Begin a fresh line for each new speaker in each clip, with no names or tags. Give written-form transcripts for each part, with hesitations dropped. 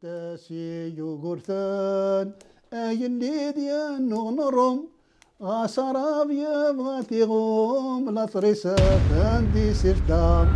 تاسي يوغورثان اللي ديال نغنرم غاسراب يبغى غوم لا طريسة عندي سردان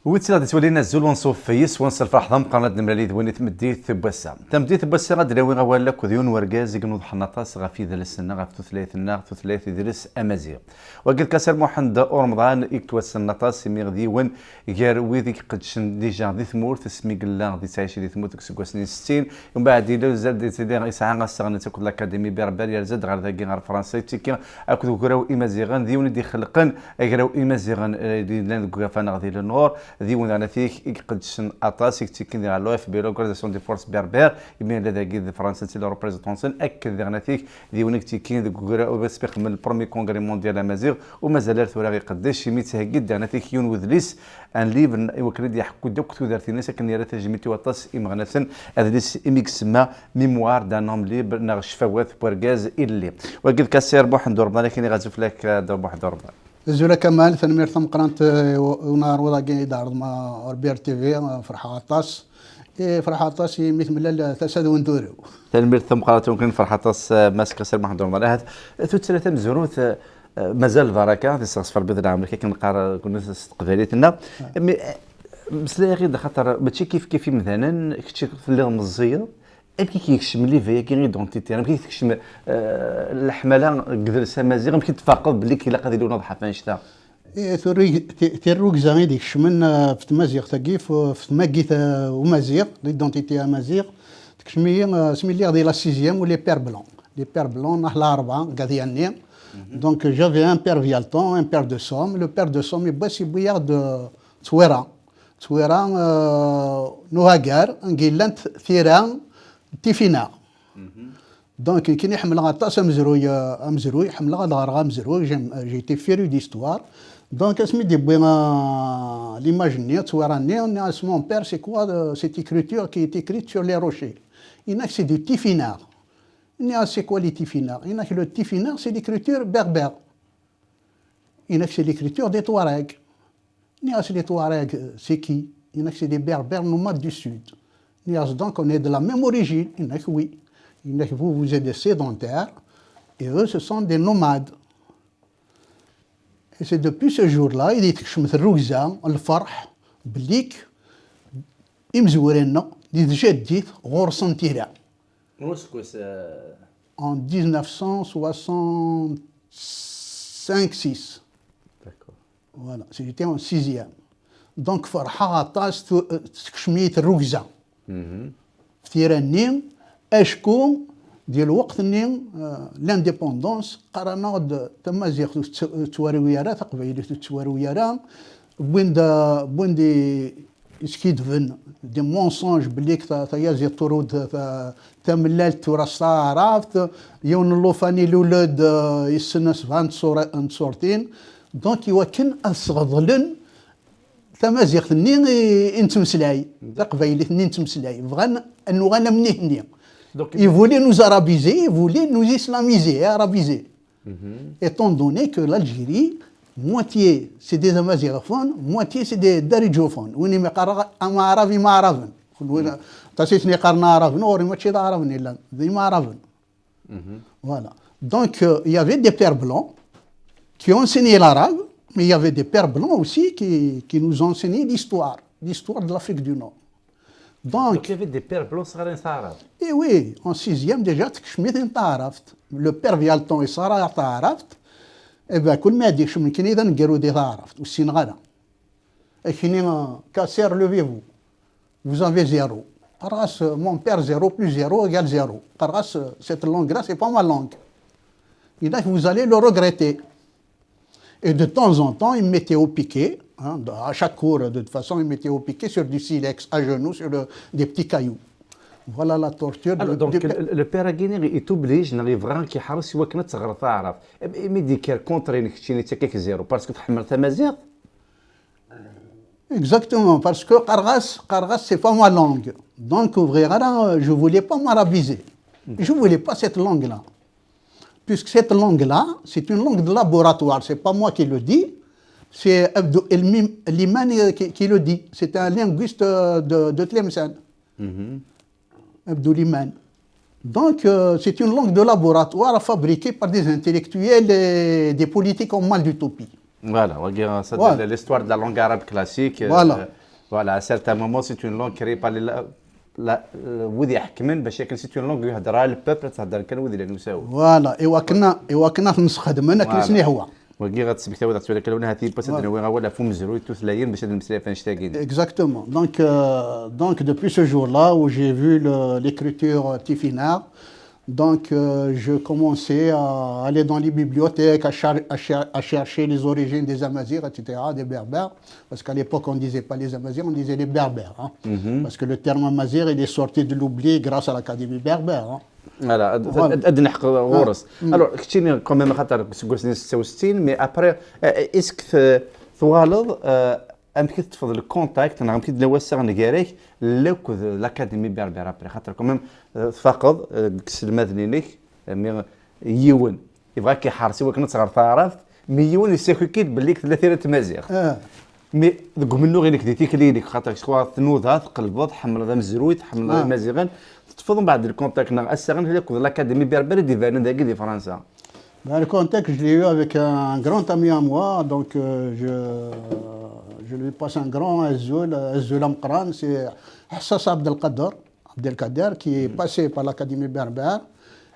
ويتي غادي تولينا الزول ونصوف فيس ونص الفرح ضم قناه نمرالي ذويني تمديت بوسا تمديت بوسا غادي راوي غوال لك ذيون وركاز يقنوض حناطاس غافي درسنا غاف ثلاث درس امازيغ وقال كاسر محمد رمضان يكتوس النطاس مي غدي ون غير ويديك قدشن ديجا دي ثمورت سمي قلا غادي تعيش دي ثمورت كسكو سنين 60 ومن بعد يلو زاد سيدي يسعى غاسغن تاكل الاكاديمي بربر يزاد غير ذاكي غير فرنسي تيكي اكو كراو امازيغان ذيون دي خلقن غراو امازيغان دي لان كوفانا غادي للنور ذيون انا فيك قدشن اطاس يكتيكين على لو اف بي لوغاريزاسيون دي فورس بربر يمين لذاكي فرنسا تي لو ريبريزونطونسن اكد انا فيك ذيون كتيكين كراو بسبيق من البرومي كونغري مونديال امازيغ ومازال ثورا قداش يميتهكد انا فيك يون وذليس ان ليفر وكريد يحكو دوك تودرتي ناس كان يرى تجميتي وطاس امغنثن ادريس اميكس ما ميموار دان نوم ليبر نغش فوات بورغاز اللي وقد كاسير بوحد ربنا لكن غازف لك بوحد ربنا
زولا كمال ثنمير ثم قرنت ونار وضاقي دار ما ربير تي في فرحة طاس فرحة طاس مثل تسد وندورو
ثنمير ثم قرنت ممكن فرحة طاس ماسك كاسير بوحد ربنا هذا ثلاثة مزروث مازال البركه في الصفر البيض العام كي كنقرا كنا استقباليتنا مسلا غير خاطر ماشي كيف مثلا كنتي في اللي مزيه كي كيكشم لي فيا كي ايدونتيتي انا كيكشم الحمله قدرس مازيغ يمكن تفاقد باللي كي لاقا ديالو نضحى فانشتا
تيروك زاني ديك شمن في مازيغ تاكي في ماكيت ومازيغ ليدونتيتي مازيغ تكشمي سمي لي غادي لا سيزيام ولي بير بلون نحلا اربعه قاعدين Donc j'avais un père Vialton, un père de Somme. Le père de Somme, il bouillard de Tsouera. Tsouera, Nouhagar, Nguilant, Thiran, Tifina. Donc, qui n'est pas tas Amzrouy, Hamla Dara Amzrouy, j'ai été féru d'histoire. Donc, à ce moment l'imaginer, Tsouera, mon père, c'est quoi cette écriture qui est écrite sur les rochers? Il a que c'est du Tifina. C'est quoi les tifinards? Il y a que le tifinard, c'est l'écriture berbère. Il y a que c'est l'écriture des Touaregs. Il y a que les Touaregs, c'est qui? Il y a que c'est des berbères nomades du sud. Il y a donc on est de la même origine. Il y a que oui. Il y a que vous êtes des sédentaires et eux, ce sont des nomades. Et c'est depuis ce jour-là, il dit que je me trouve le farh, blik, imzouréna, dit j'ai غور سنتيرا. En 1965-6.
D'accord.
Voilà, j'étais en 6e. Donc, فرحة طاس تكشميت الركزة. فتيراني أشكو ديال الوقت ني لانديبوندونس قرانا تمازيغ توارويارا تقبيلي توارويارا بوين دي اسكيدفن دي مونسونج بلي تيازي طرود تملال تراس عرفت يون اللوفاني لولد يسنس فان صورتين دونك يوكن اصغضلن تمازيغ ثني انتمسلاي تقبيلي ثني انتمسلاي بغان انو غانا مني il voulait nous arabiser, il voulait nous islamiser, arabiser. Étant donné que l'Algérie, moitié c'est des amazigophones, moitié c'est des daridjophones. On est arabe, ma arabe. Tassitni qarna arabe, non, on est arabe ni là, ma arabe. Voilà. Donc il y avait des pères blancs qui ont enseigné l'arabe, mais il y avait des pères blancs aussi qui nous ont enseigné l'histoire de l'Afrique du Nord. Donc,
il y avait des pères blancs arabes.
Et oui, en 6e déjà, le père Vialton et Sarah Ta'araft, et bien, كل ما يديك شو من كنيدا نقروا دي تعرفت والسين غدا. Casser, levez-vous. Vous avez 0. Mon père 0 plus 0 égale 0. Cette langue-là, c'est pas ma langue. Et là, vous allez le regretter. Et de temps en temps, il me mettait au piquet. À chaque cours, de toute façon, il me mettait au piquet sur du silex, à genoux, sur des petits cailloux. Voilà la torture.
Alors, donc, le père Aguinir, il t'oblige, il vraiment qui حرس هو كنا تصغر تعرف. ميدي كير كونترينك تشيني تكيك زيرو باسكو تحمل تمازيغ.
Exactement, parce que Kargas, c'est pas ma langue. Donc, je ne voulais pas m'arabiser. Je ne voulais pas cette langue-là. Puisque cette langue-là, c'est une langue de laboratoire. Ce n'est pas moi qui le dis, c'est Abdou Liman qui le dit. C'est un linguiste de Tlemcen. Abdou Liman. Donc, c'est une langue de laboratoire fabriquée par des intellectuels et des politiques en mal d'utopie.
Voilà, l'histoire de la langue arabe classique. Voilà, à certains moments, c'est une langue créée par وذي يحكمن باش يكون سيت اون لونغ يهضرها البوبل تهضر كان وذي لانه مساوي.
فوالا ايوا كنا نستخدمنا كنسني هو.
وكي غتسبك ولا تسولك لو هذه بس ولا ولا فم زروي توثلاين باش هاد المساله فاش تاكين.
Exactement. Donc depuis ce jour-là où j'ai vu l'écriture Tifinagh, donc je commençais à aller dans les bibliothèques, à chercher les origines des Amazirs, etc., des Berbères, parce qu'à l'époque on ne disait pas les Amazirs, on disait les Berbères, parce que le terme Amazir il est sorti de l'oubli grâce à l'Académie berbère.
Voilà, ادنى حق غورس. Alors كنتيني كوميم خاطر قلت 66 مي ابري اسك ثوالض امكن تفضل الكونتاكت انا غنمكن نوسع نكاريك لوك لاكاديمي بربر ابري خاطر كوميم فقد كسلمات لينيك مي يون يبغى كيحرسي وكنا صغار تعرف مي يون يسيكيت بالليك 30 تمازيغ مي دوك منو غير كديتي كلينيك خاطر سوا تنوضها تقلبض حمل ذا مزروي تحمل مازيغان تفضل بعد الكونتاكت نا اسغن هذاك لاكاديمي بربر دي فان داكي دي فرنسا.
Le contact, je l'ai eu avec un grand ami à moi, donc je lui passe un grand Azzoul Amqran, c'est Hassas Abdelkader qui est passé par l'Académie berbère.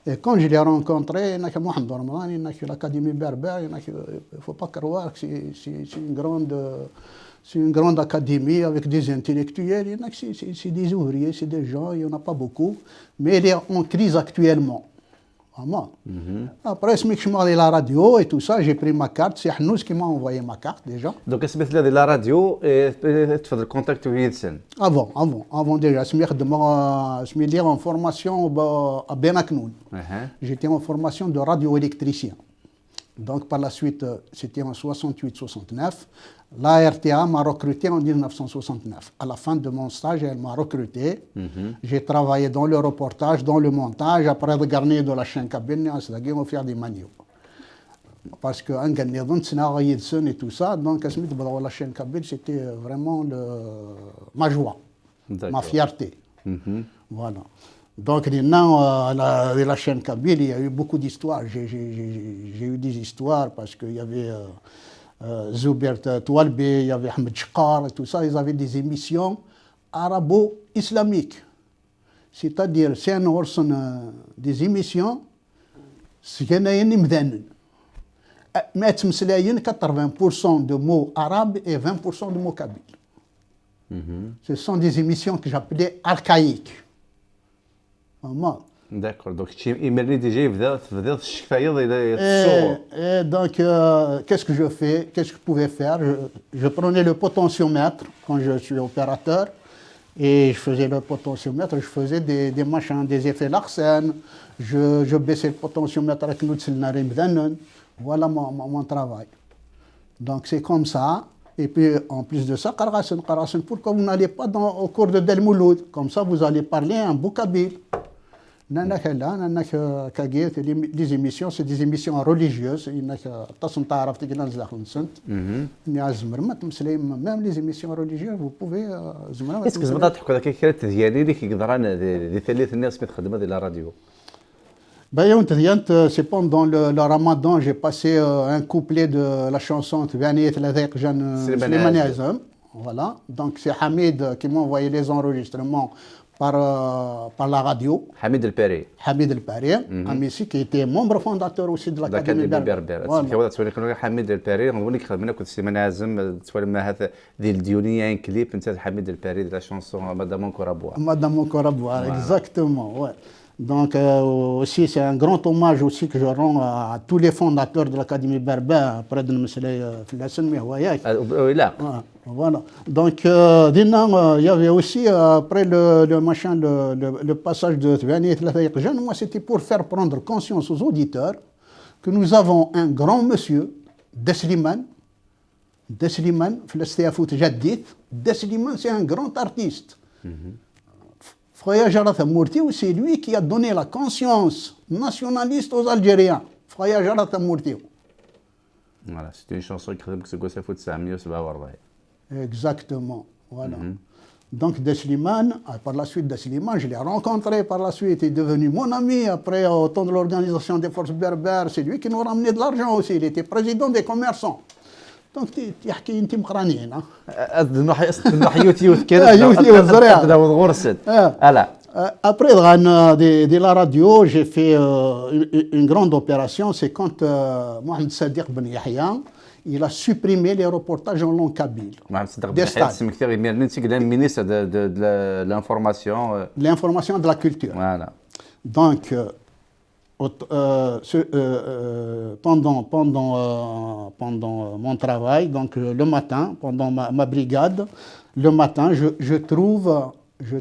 Et quand je l'ai rencontré, il y a Mohamed Ramadan, il y a l'Académie berbère, il ne faut pas croire que c'est une grande académie avec des intellectuels, c'est des ouvriers, c'est des gens, il n'y en a pas beaucoup, mais elle est en crise actuellement. Après, je me suis à la radio et tout ça, j'ai pris ma carte. C'est Hnouz qui m'a envoyé ma carte déjà.
Donc, est-ce que tu la radio et tu fais le contact avec Yidsen?
Avant déjà. Je me suis en formation à Benaknoun. J'étais en formation de radioélectricien. Donc, par la suite, c'était en 68-69. La RTA m'a recruté en 1969. À la fin de mon stage, elle m'a recruté. J'ai travaillé dans le reportage, dans le montage. Après, de garnir de la chaîne cabine, on faire des manios. Parce que et tout ça, donc la chaîne cabine, c'était vraiment ma joie, ma fierté. Voilà. Donc, maintenant, la chaîne kabyle, il y a eu beaucoup d'histoires. J'ai eu des histoires parce qu'il y avait Zoubert Toualbi, il y avait Ahmed Chkar, et tout ça. Ils avaient des émissions arabo-islamiques. C'est-à-dire, c'est des émissions, c'est 80% de mots arabes et 20% de mots kabyles. Ce sont des émissions que j'appelais archaïques.
D'accord, donc
donc qu'est-ce que je fais, qu'est-ce que je pouvais faire, je prenais le potentiomètre quand je suis opérateur et je faisais le potentiomètre, je faisais des machins, des effets Larsen, je baissais le potentiomètre avec l'outil. Voilà mon travail. Donc c'est comme ça. Et puis, en plus de ça, pourquoi vous n'allez pas au cours de Del Mouloud? Comme ça, vous allez parler un beau kabyle. Des émissions, c'est des émissions religieuses. Même les émissions religieuses, vous pouvez...
Est-ce que vous avez
c'est pendant le Ramadan, j'ai passé un couplet de la chanson Voilà. Donc c'est Hamid qui m'a envoyé les enregistrements par la radio.
Hamid El Pari.
Hamid El Pari, un monsieur qui était membre fondateur aussi de l'Académie berbère.
Voilà. Hamid El Pari, on voit que خدمنا كنت سيمانة عازم تولى هذا ديال ديونيا ان كليب انت حميد الباري de la chanson Madame Encore à boire.
Madame Encore à boire, exactement. Ouais. Donc aussi c'est un grand hommage aussi que je rends à tous les fondateurs de l'Académie berbère après de المسألة في الحسن مهواياك.
لا.
Voilà. Donc il y avait aussi après le passage de Thvani et Tlathaïq Jeune, moi c'était pour faire prendre conscience aux auditeurs que nous avons un grand monsieur Desliman في الاستيافوت جديد. Desliman c'est un grand artiste. Fraya Jarat Mourti, c'est lui qui a donné la conscience nationaliste aux Algériens. Fraya Jarat Mourti.
Voilà, c'est une chanson qui خدم كسكو سافوت 1947.
Exactement, voilà. Donc Desliman, par la suite Desliman, je l'ai rencontré par la suite, il est devenu mon ami après au temps de l'organisation des forces berbères, c'est lui qui nous ramenait de l'argent aussi, il était président des commerçants. Donc تحكي انت مقرانيين
يوث كده غرست
لا. Après de la radio, j'ai fait une grande opération, c'est quand Mohamed Sadiq Ben Yahya, il a supprimé les reportages en langue kabyle.
Mohamed Sadiq Ben Yahya, c'est le ministre de l'information.
L'information de la culture.
Voilà.
Donc, pendant mon travail, donc le matin, pendant ma brigade, le matin, je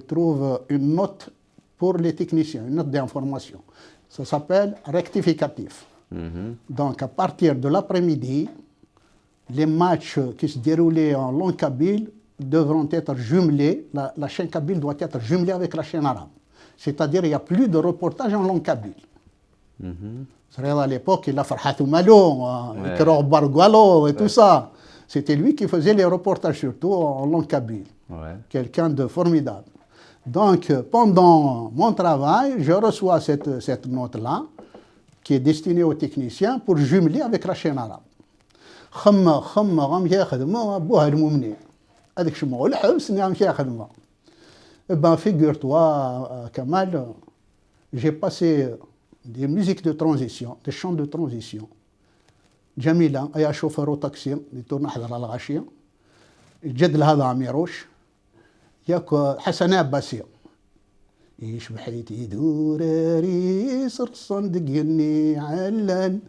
trouve une note pour les techniciens, une note d'information. Ça s'appelle rectificatif. Donc, à partir de l'après-midi, les matchs qui se déroulaient en langue kabyle devront être jumelés. La chaîne kabyle doit être jumelée avec la chaîne arabe. C'est-à-dire qu'il n'y a plus de reportage en langue kabyle. À l'époque, il a Farhatou Malo, Ikro Bargualo et tout ça. C'était lui qui faisait les reportages, surtout en langue kabyle. Quelqu'un de formidable. Donc, pendant mon travail, je reçois cette note-là, qui est destinée aux techniciens pour jumeler avec la chaîne arabe. Figure-toi, Kamal, j'ai passé des musiques de transition, des chants de transition. جميلة أي شوفر وتاكسي اللي نحضر على الغاشية الجد هذا عميروش ياك حسن عباسي إيش بحيت يدور ريس رصن دقني علن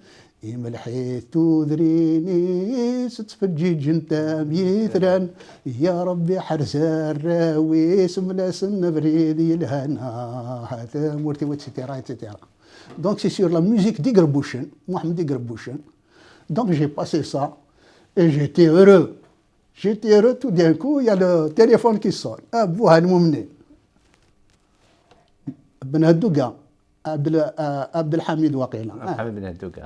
ملحيت تودريني ستفجي جنتا ميثرا يا ربي حرز الراويس ملاسن بريدي الهنا هذا مورتي وتسيتيرا etc. Donc c'est sur la musique d'Igrbouchen, Mohamed Igrbouchen. Donc j'ai passé ça et j'étais heureux. J'étais heureux, tout d'un coup, il y a le téléphone qui sonne. Abou Halmoumne. Ben Hadouga, Abdelhamid Waqila.
Abdelhamid Ben Hadouga.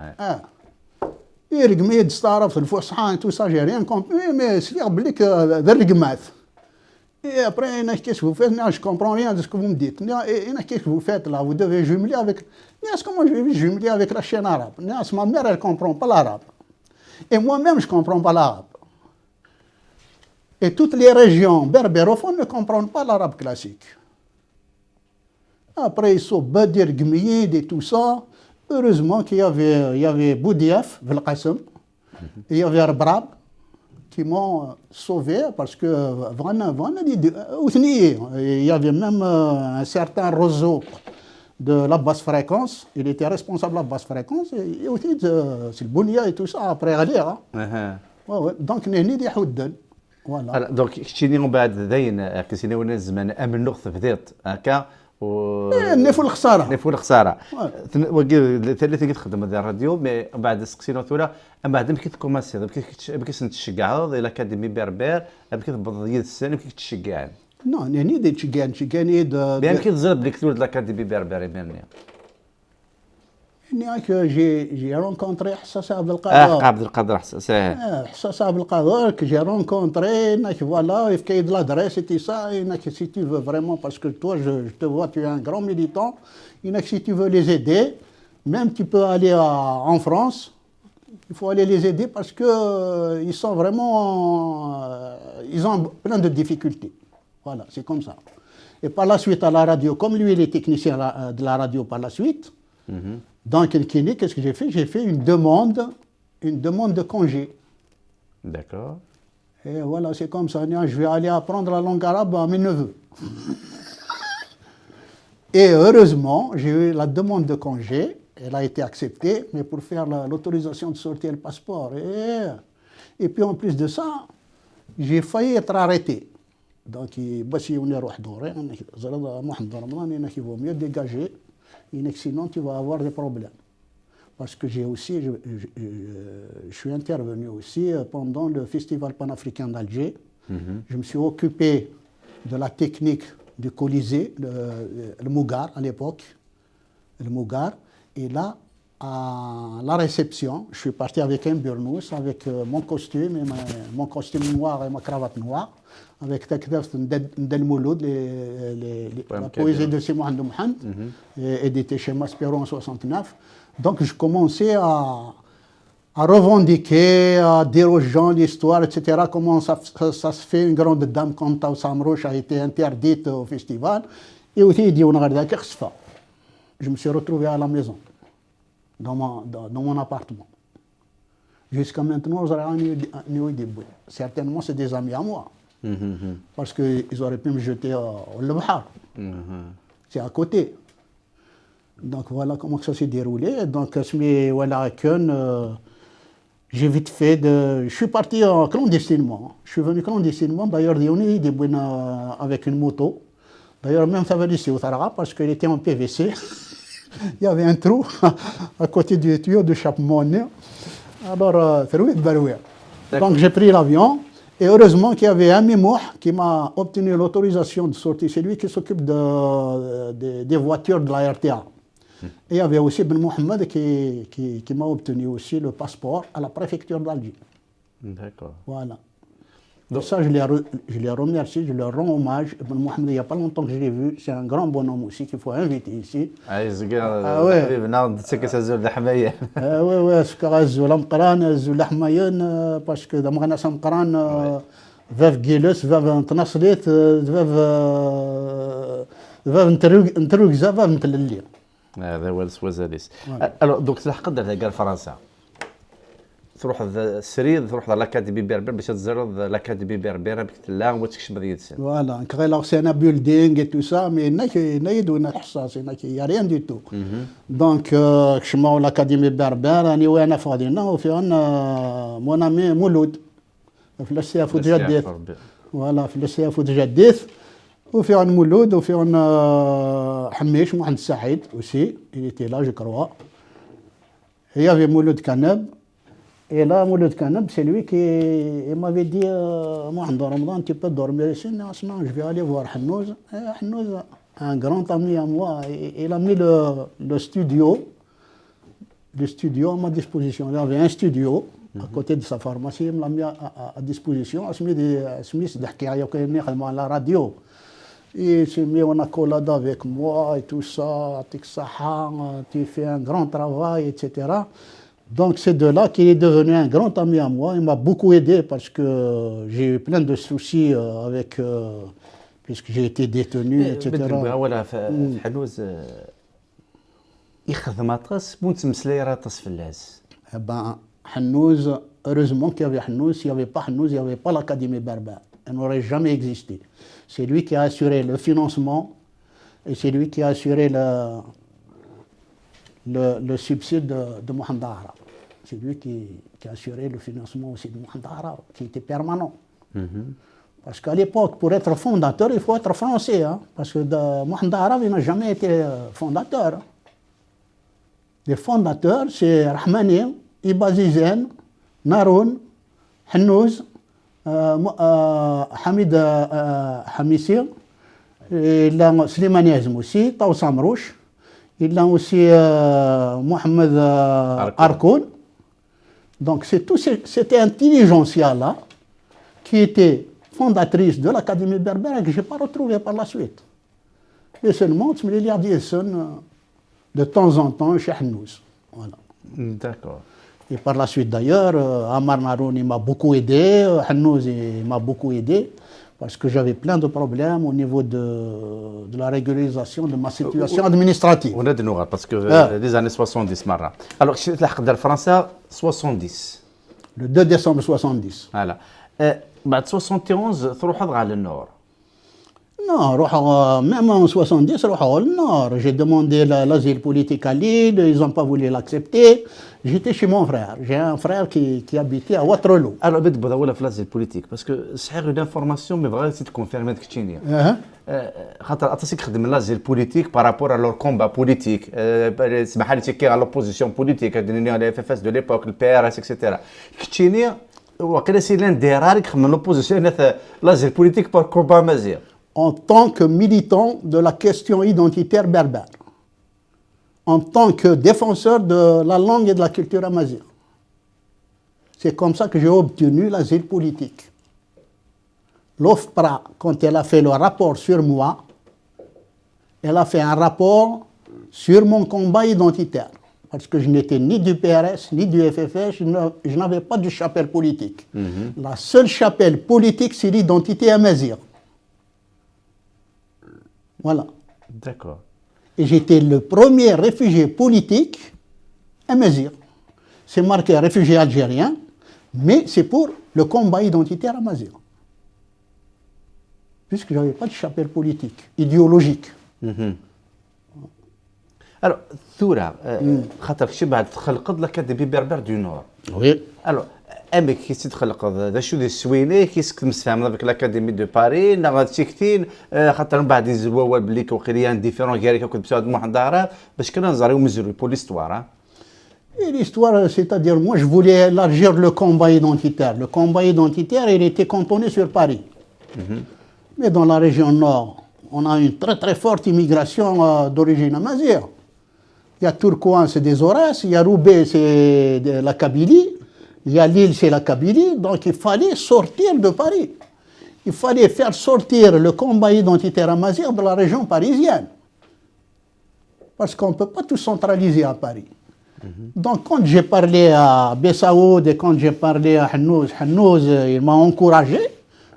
يرقمي تستعرف الفصحى tout ça j'ai rien compris mais c'est بليك ذا الرقمات. Et après, qu'est-ce que vous faites? Non, je ne comprends rien de ce que vous me dites. Qu'est-ce que vous faites là? Vous devez jumeler avec. Comment je vais jumeler avec la chaîne arabe? Ma mère, elle ne comprend pas l'arabe. Et moi-même, je ne comprends pas l'arabe. Et toutes les régions berbérophones ne comprennent pas l'arabe classique. Après, ils sont Badir, Gmiyid et tout ça. Heureusement qu'il y avait Boudiaf, Velqasem, il y avait Arbrab, qui m'ont sauvé parce que il y avait même un certain Roseau de la basse fréquence, il était responsable de la basse fréquence, et aussi c'est le Bounia et tout ça, après aller. Donc, نهني دي حدن.
Voilà. Donc, كنتيني من بعد ذاين كنتيني وانا الزمان امن نقطة بديت هكا
نفو الخسارة.
نفو الخسارة. ثلاثة كنت خدم هذا الراديو مي بعد سقسينا ولا من بعد كنت كوماسي بكيت نتشجع الأكاديمي بربر بكيت بضية السنة بكيت تشجع.
Non, نهني دي تشجعني
بيان كيت زرب لك ثلث الأكاديمي بربر يمني.
J'ai rencontré Hassas Abdelkader.
Abdelkader Hassas.
Hassas Abdelkader que j'ai rencontré, voilà, il fait de l'adresse et tout ça, si tu veux vraiment, parce que toi, je te vois, tu es un grand militant, si tu veux les aider, même tu peux aller en France, il faut aller les aider parce que ils sont vraiment, ils ont plein de difficultés. Voilà, c'est comme ça. Et par la suite, à la radio, comme lui, il est technicien de la radio par la suite, dans Kilkini, qu'est-ce que j'ai fait? J'ai fait une demande de congé.
D'accord.
Et voilà, c'est comme ça. Je vais aller apprendre la langue arabe à mes neveux. Et heureusement, j'ai eu la demande de congé. Elle a été acceptée, mais pour faire l'autorisation de sortir le passeport. Et puis en plus de ça, j'ai failli être arrêté. Donc, il vaut mieux dégager, sinon tu vas avoir des problèmes. Parce que je suis intervenu aussi pendant le Festival panafricain d'Alger. Je me suis occupé de la technique du Colisée, le Mougar à l'époque, le Mougar. Et là, à la réception, je suis parti avec un burnous, avec mon costume noir et ma cravate noire, avec Takdaf Ndel Mouloud, la poésie de Simon Mohamed, édité chez Maspero en 69. Donc je commençais à revendiquer, à dire aux gens l'histoire, etc., comment ça se fait une grande dame comme Taou Samrouch a été interdite au festival. Et aussi, il dit, je me suis retrouvé à la maison, dans mon appartement. Jusqu'à maintenant, certainement, c'est des amis à moi. Parce qu'ils auraient pu me jeter au Bahar. C'est à côté. Donc voilà comment ça s'est déroulé. Donc, j'ai vite fait je suis parti clandestinement. Je suis venu clandestinement. D'ailleurs, avec une moto. D'ailleurs, même ça va ici au Taraga parce qu'il était en PVC. Il y avait un trou à côté du tuyau de d'échappement. Alors, donc j'ai pris l'avion. Et heureusement qu'il y avait un Mimouh qui m'a obtenu l'autorisation de sortir. C'est lui qui s'occupe des voitures de la RTA. Et il y avait aussi Ben Mohamed qui m'a obtenu aussi le passeport à la préfecture d'Alger.
D'accord.
Voilà. Donc ça, je les remercie, je leur rends hommage. Ben Mohamed, il n'y a pas longtemps que je l'ai vu, c'est un grand bonhomme aussi qu'il faut inviter ici.
Ah ouais.
Parce que dans mon Samqran, Vev Gilles, Vev Tnaslit, Vev Ntrugza, Vev Ntlili.
هذا هو السوازاليس. الو دوك تلحق درتها كاع فرنسا تروح السريد تروح لاكاديمي بربر باش تزرد لاكاديمي بربر بك تلا وتكشف هذه السنه.
فوالا كغير سينا بيلدينغ اي تو سا مي نايدونا الحصاص يا ريان دي تو. دونك كشماو لاكاديمي بربر راني وانا فاضينا وفي عندنا مون امي مولود في السياف وتجديد. فوالا في السياف وتجديد. وفي عن مولود وفي عن حميش محمد سعيد aussi il était là je crois. Il y avait Mouloud Kanab et là Mouloud Kanab c'est lui qui m'avait dit Mohamed Ramadan tu peux dormir ici. Non, je vais aller voir Hanouz. Hanouz, un grand ami à moi, il a mis le studio à ma disposition. Il y avait un studio à côté de sa pharmacie, il me l'a mis à disposition. Smith d'Hkaïa à la radio. Il s'est mis en accolade avec moi et tout ça, tu fais un grand travail, etc. Donc c'est de là qu'il est devenu un grand ami à moi. Il m'a beaucoup aidé parce que j'ai eu plein de soucis puisque j'ai été détenu, etc.
يخدم اطاس متمسلي راه طاس فلاس.
Hanouz, heureusement qu'il y avait Hanouz. S'il n'y avait pas Hanouz, il n'y avait pas l'Académie berbère. Elle n'aurait jamais existé. C'est lui qui a assuré le financement et c'est lui qui a assuré le subside de Mohamed Ara. C'est lui qui a assuré le financement aussi de Mohamed Ara, qui était permanent. Parce qu'à l'époque, pour être fondateur, il faut être français. Hein, parce que Mohamed Ara, il n'a jamais été fondateur. Les fondateurs, c'est Rahmani, Ibazizen, Naroun, Hanouz, Hamid Hamissi, il a Slimani Azm aussi, Taou Samrouch, il a aussi Mohamed Arkoun. Donc c'est tout cette intelligentsia-là qui était fondatrice de l'Académie berbère et que je n'ai pas retrouvée par la suite. Et seulement, tu me l'as dit, de temps en temps chez Hanouz. Voilà.
D'accord.
Et par la suite d'ailleurs, Amar Naroun m'a beaucoup aidé, Hanouz m'a beaucoup aidé, parce que j'avais plein de problèmes au niveau de la régularisation de ma situation administrative.
On a de nous parce que les années 70 marra. Alors, je suis là France 70.
Le 2 décembre 70.
Voilà. بعد 71 تروح على النور.
Non, même en 70, au nord. J'ai demandé l'asile politique à Lille, ils n'ont pas voulu l'accepter. J'étais chez mon frère. J'ai un frère qui habitait à Waterloo.
Alors, بدي بدور في l'asile politique parce que صحيح une information mais vraiment c'est confirmé que tu خاطر اتسيك خدم لازيل بوليتيك بارابور على لور كومبا بوليتيك سمح لي تيكي على لوبوزيسيون بوليتيك دنيا لي اف اس دو ليبوك البي ار اس اكسيتيرا كتشيني وقيلا سي لان دي رارك خدم لوبوزيسيون لازيل بوليتيك بار كومبا مازيغ.
En tant que militant de la question identitaire berbère, en tant que défenseur de la langue et de la culture amazigh. C'est comme ça que j'ai obtenu l'asile politique. L'OFPRA, quand elle a fait le rapport sur moi, elle a fait un rapport sur mon combat identitaire. Parce que je n'étais ni du PRS, ni du FFS, je n'avais pas de chapelle politique. La seule chapelle politique, c'est l'identité amazigh. Voilà.
D'accord.
Et j'étais le premier réfugié politique amazigh. C'est marqué réfugié algérien, mais c'est pour le combat identitaire amazigh. Puisque je n'avais pas de chapelle politique, idéologique.
Alors, ثورة خاطر شي بعد تخلقت l'Académie berbère du Nord.
Oui.
Alors, امك كي تخلق ذا شو دي السويني كي تمسفهم افيك l'Académie de Paris نغا تشكتين خاطر من بعد يزوا بلي كوخيريان ديفيرون كاري كنت بسعود محضره باش كنا نزاريو مزوري pour l'histoire.
Et l'histoire, c'est-à-dire, moi, je voulais élargir le combat identitaire. Le combat identitaire, il était cantonné sur Paris. Mais dans la région nord, on a une très très forte immigration d'origine amazigh. Il y a Tourcoing, c'est des Aurès, il y a Roubaix, c'est de la Kabylie, il y a Lille, c'est la Kabylie. Donc il fallait sortir de Paris. Il fallait faire sortir le combat identitaire amazigh de la région parisienne. Parce qu'on ne peut pas tout centraliser à Paris. Donc quand j'ai parlé à Bessaoud et quand j'ai parlé à Hannouz, il m'a encouragé,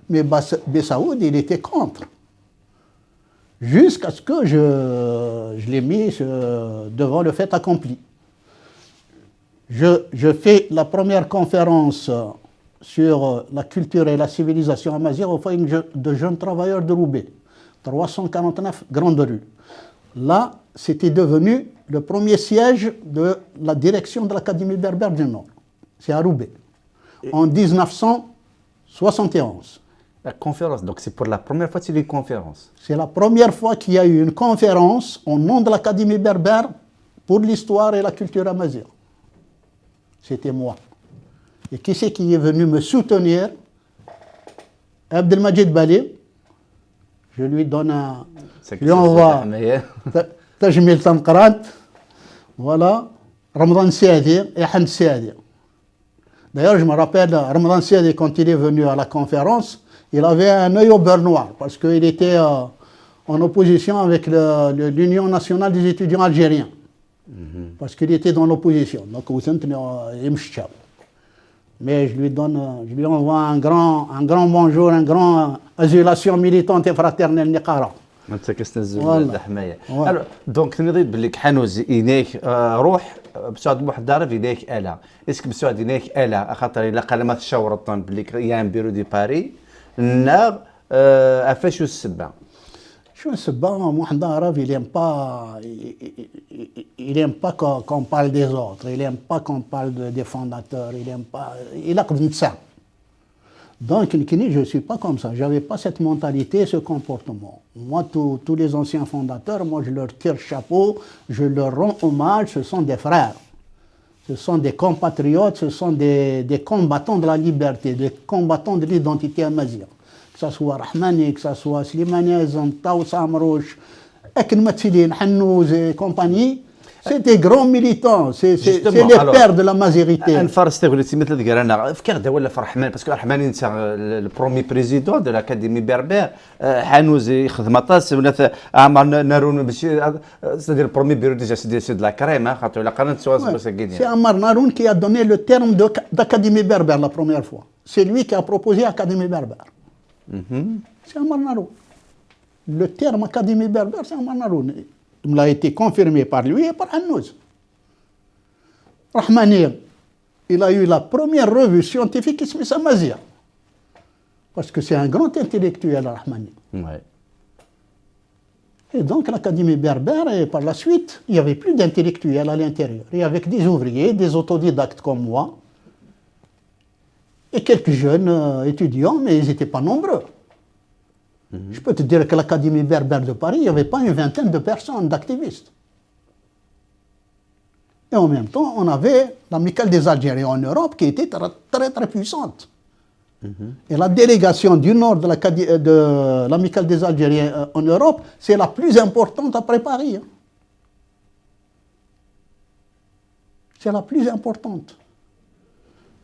mais Bessaoud, il était contre. Jusqu'à ce que je l'ai mis devant le fait accompli. Je fais la première conférence sur la culture et la civilisation amazigh au foyer de jeunes travailleurs de Roubaix, 349 Grande Rue. Là, c'était devenu le premier siège de la direction de l'Académie berbère du Nord. C'est à Roubaix, en 1971.
La conférence, donc c'est pour la première fois qu'il y a eu une conférence.
C'est la première fois qu'il y a eu une conférence au nom de l'Académie berbère pour l'histoire et la culture amazigh. C'était moi. Et qui c'est qui est venu me soutenir? Abdelmajid Bali. Je lui donne un... Je lui envoie Tajmil Tamqrant. Voilà. Ramadan Siadi et Han Siadi. D'ailleurs, je me rappelle, Ramadan Siadi, quand il est venu à la conférence, il avait un œil au beurre noir parce qu'il était en opposition avec l'Union nationale des étudiants algériens. Parce qu'il était dans l'opposition. Donc, mais je lui envoie un grand bonjour, un grand adulation militante et fraternelle Niqara.
انت كتنزل الحمايه. دونك نضيد بليك حانوز يناك روح بسعد واحد دار في يناك الا اسك بسعد يناك الا خاطر الا قال ما تشاورطن بليك يان بيرو دي باري النار افاشو السبه.
شو السبه واحد عرف il aime pas qu'on parle des autres, il aime pas qu'on parle des fondateurs, il a comme ça. Donc, je ne suis pas comme ça. Je n'avais pas cette mentalité, ce comportement. Moi, tous les anciens fondateurs, moi, je leur tire chapeau, je leur rends hommage, ce sont des frères. Ce sont des compatriotes, ce sont des combattants de la liberté, des combattants de l'identité amazigh. Que ce soit Rahmani, que ce soit Slimani, Zantaou, Samrouch, Eknmatilin, Hannouz et compagnie. C'est des grands militants, c'est les pères de la majorité.
الفارس تقول سي مثل ذكر انا فكر دا ولا فرحمان باسكو رحمان انت البرومي بريزيدون دو لاكاديمي بربير حانوزي خدمه طاس ولا عمر نارون باش سيدير البرومي بيرو ديجا سي دو لا كريم خاطر لا قرنت سواس
C'est Ammar Naroun qui a donné le terme d'académie berbère la première fois. C'est lui qui a proposé Académie berbère. C'est Amar Naroun. Le terme Académie berbère, c'est Amar Naroun. Il a été confirmé par lui et par Hannouz. Rahmani, il a eu la première revue scientifique qui s'appelle Amazigh. Parce que c'est un grand intellectuel, Rahmani.
Ouais.
Et donc l'Académie berbère, et par la suite, il n'y avait plus d'intellectuels à l'intérieur. Il y avait que des ouvriers, des autodidactes comme moi, et quelques jeunes étudiants, mais ils n'étaient pas nombreux. Je peux te dire que l'Académie berbère de Paris, il n'y avait pas une vingtaine de personnes, d'activistes. Et en même temps, on avait l'Amicale des Algériens en Europe qui était très, très, très puissante. Et la délégation du nord de l'Amicale des Algériens en Europe, c'est la plus importante après Paris. C'est la plus importante.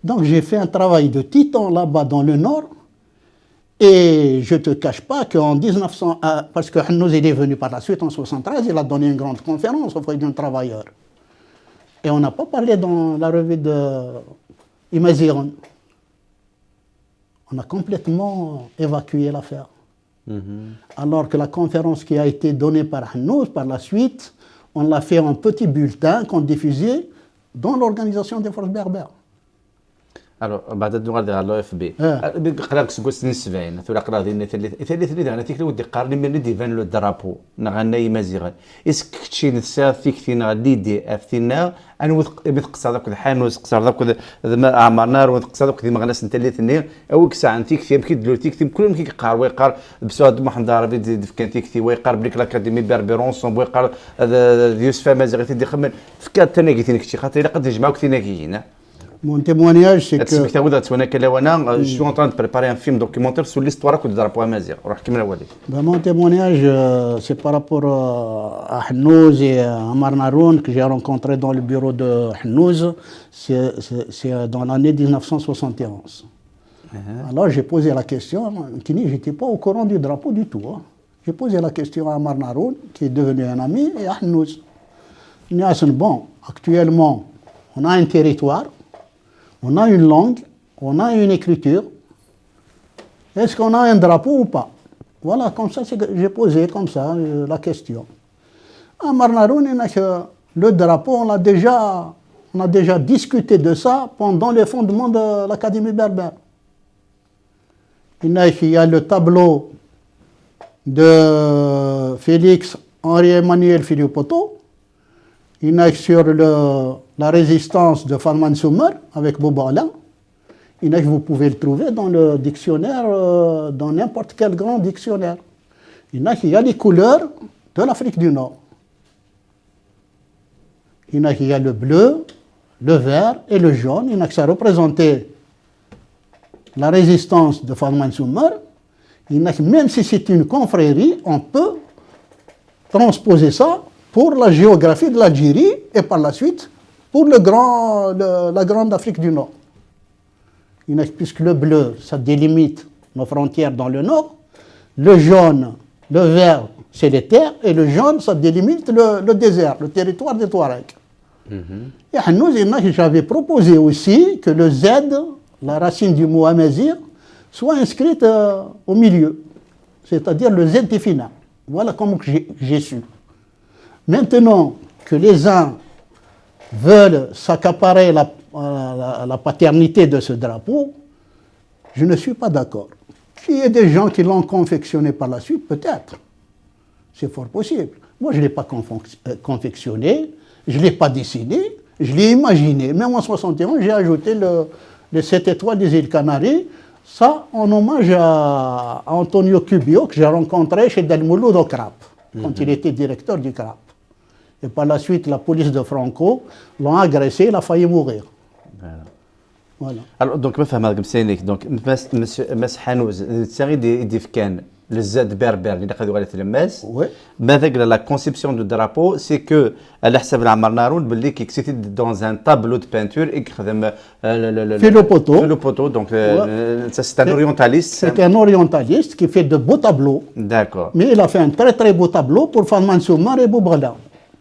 Donc j'ai fait un travail de titan là-bas dans le nord. Et je ne te cache pas qu'en 1900, parce que Hannouz est venu par la suite en 1973, il a donné une grande conférence auprès d'un travailleur. Et on n'a pas parlé dans la revue de Imaziron. On a complètement évacué l'affaire. Alors que la conférence qui a été donnée par Hannouz, par la suite, on l'a fait en petit bulletin qu'on diffusait dans l'organisation des forces berbères.
الو بعد نغادي على الاو اف بي قراك سكوس نسبعين ثورا قرا دينا ثالث اللي انا تيكلو ودي قارني من ديفان لو درابو نغنى مازيغا اسك تشي نسا فيكتينا ليدي افتينا انا وثق هذاك الحانوس قصر هذاك عمرنا وثق هذاك ديما غناس نتا اللي ثني او كسا عن تيكتي يمكن دلو تيكتي كلهم كيقار ويقار بسواد محمد عربي كان تيكتي ويقار بريك لاكاديمي بربيرون سون ويقار يوسف مازيغا تيدي خمن فكات تناكي كشي خاطر الا قد يجمعوك تناكينا.
Mon témoignage, c'est que...
Je suis en train de préparer un film documentaire sur l'histoire du drapeau amazigh.
Mon témoignage, c'est par rapport à Hannouz et à Amar Naroun que j'ai rencontré dans le bureau de Hannouz. C'est dans l'année 1971. Alors j'ai posé la question, je n'étais pas au courant du drapeau du tout. J'ai posé la question à Amar Naroun, qui est devenu un ami, et à Hannouz. Bon, actuellement, on a un territoire. On a une langue, on a une écriture. Est-ce qu'on a un drapeau ou pas? Voilà, comme ça, j'ai posé comme ça la question. À Marnaroun, le drapeau, on a déjà discuté de ça pendant le fondement de l'Académie berbère. Il y a le tableau de Félix Henri-Emmanuel Philippoto. Il y a sur la résistance de Farman Soumer avec Bobo Alain. Vous pouvez le trouver dans le dictionnaire, dans n'importe quel grand dictionnaire. Il y a les couleurs de l'Afrique du Nord. Il y a le bleu, le vert et le jaune. Il y a ça représentait la résistance de Farman Soumer. Même si c'est une confrérie, on peut transposer ça pour la géographie de l'Algérie et par la suite pour la grande Afrique du Nord. Puisque le bleu, ça délimite nos frontières dans le nord, le jaune, le vert, c'est les terres, et le jaune, ça délimite le désert, le territoire des Touaregs. Et à nous, j'avais proposé aussi que le Z, la racine du mot amazigh, soit inscrite au milieu, c'est-à-dire le Z final. Voilà comment j'ai su. Maintenant que les uns veulent s'accaparer la paternité de ce drapeau, je ne suis pas d'accord. Qu'il y ait des gens qui l'ont confectionné par la suite, peut-être. C'est fort possible. Moi, je ne l'ai pas confectionné, je ne l'ai pas dessiné, je l'ai imaginé. Même en 1961, j'ai ajouté les 7 étoiles des îles Canaries, ça en hommage à Antonio Cubio, que j'ai rencontré chez Del Mouloud au CRAP, quand il était directeur du CRAP. Et par la suite, la police de Franco l'ont agressé, il a failli mourir.
Voilà. Alors, donc, je vais vous dire, donc, M. Hannouz, le Z berbère, la conception du drapeau, c'est que Amar Naroun c'était dans un tableau de peinture et
Philippoto,
donc c'est un orientaliste.
C'est un orientaliste qui fait de beaux tableaux.
D'accord.
Mais il a fait un très très beau tableau pour Farman Soumer et Boubala.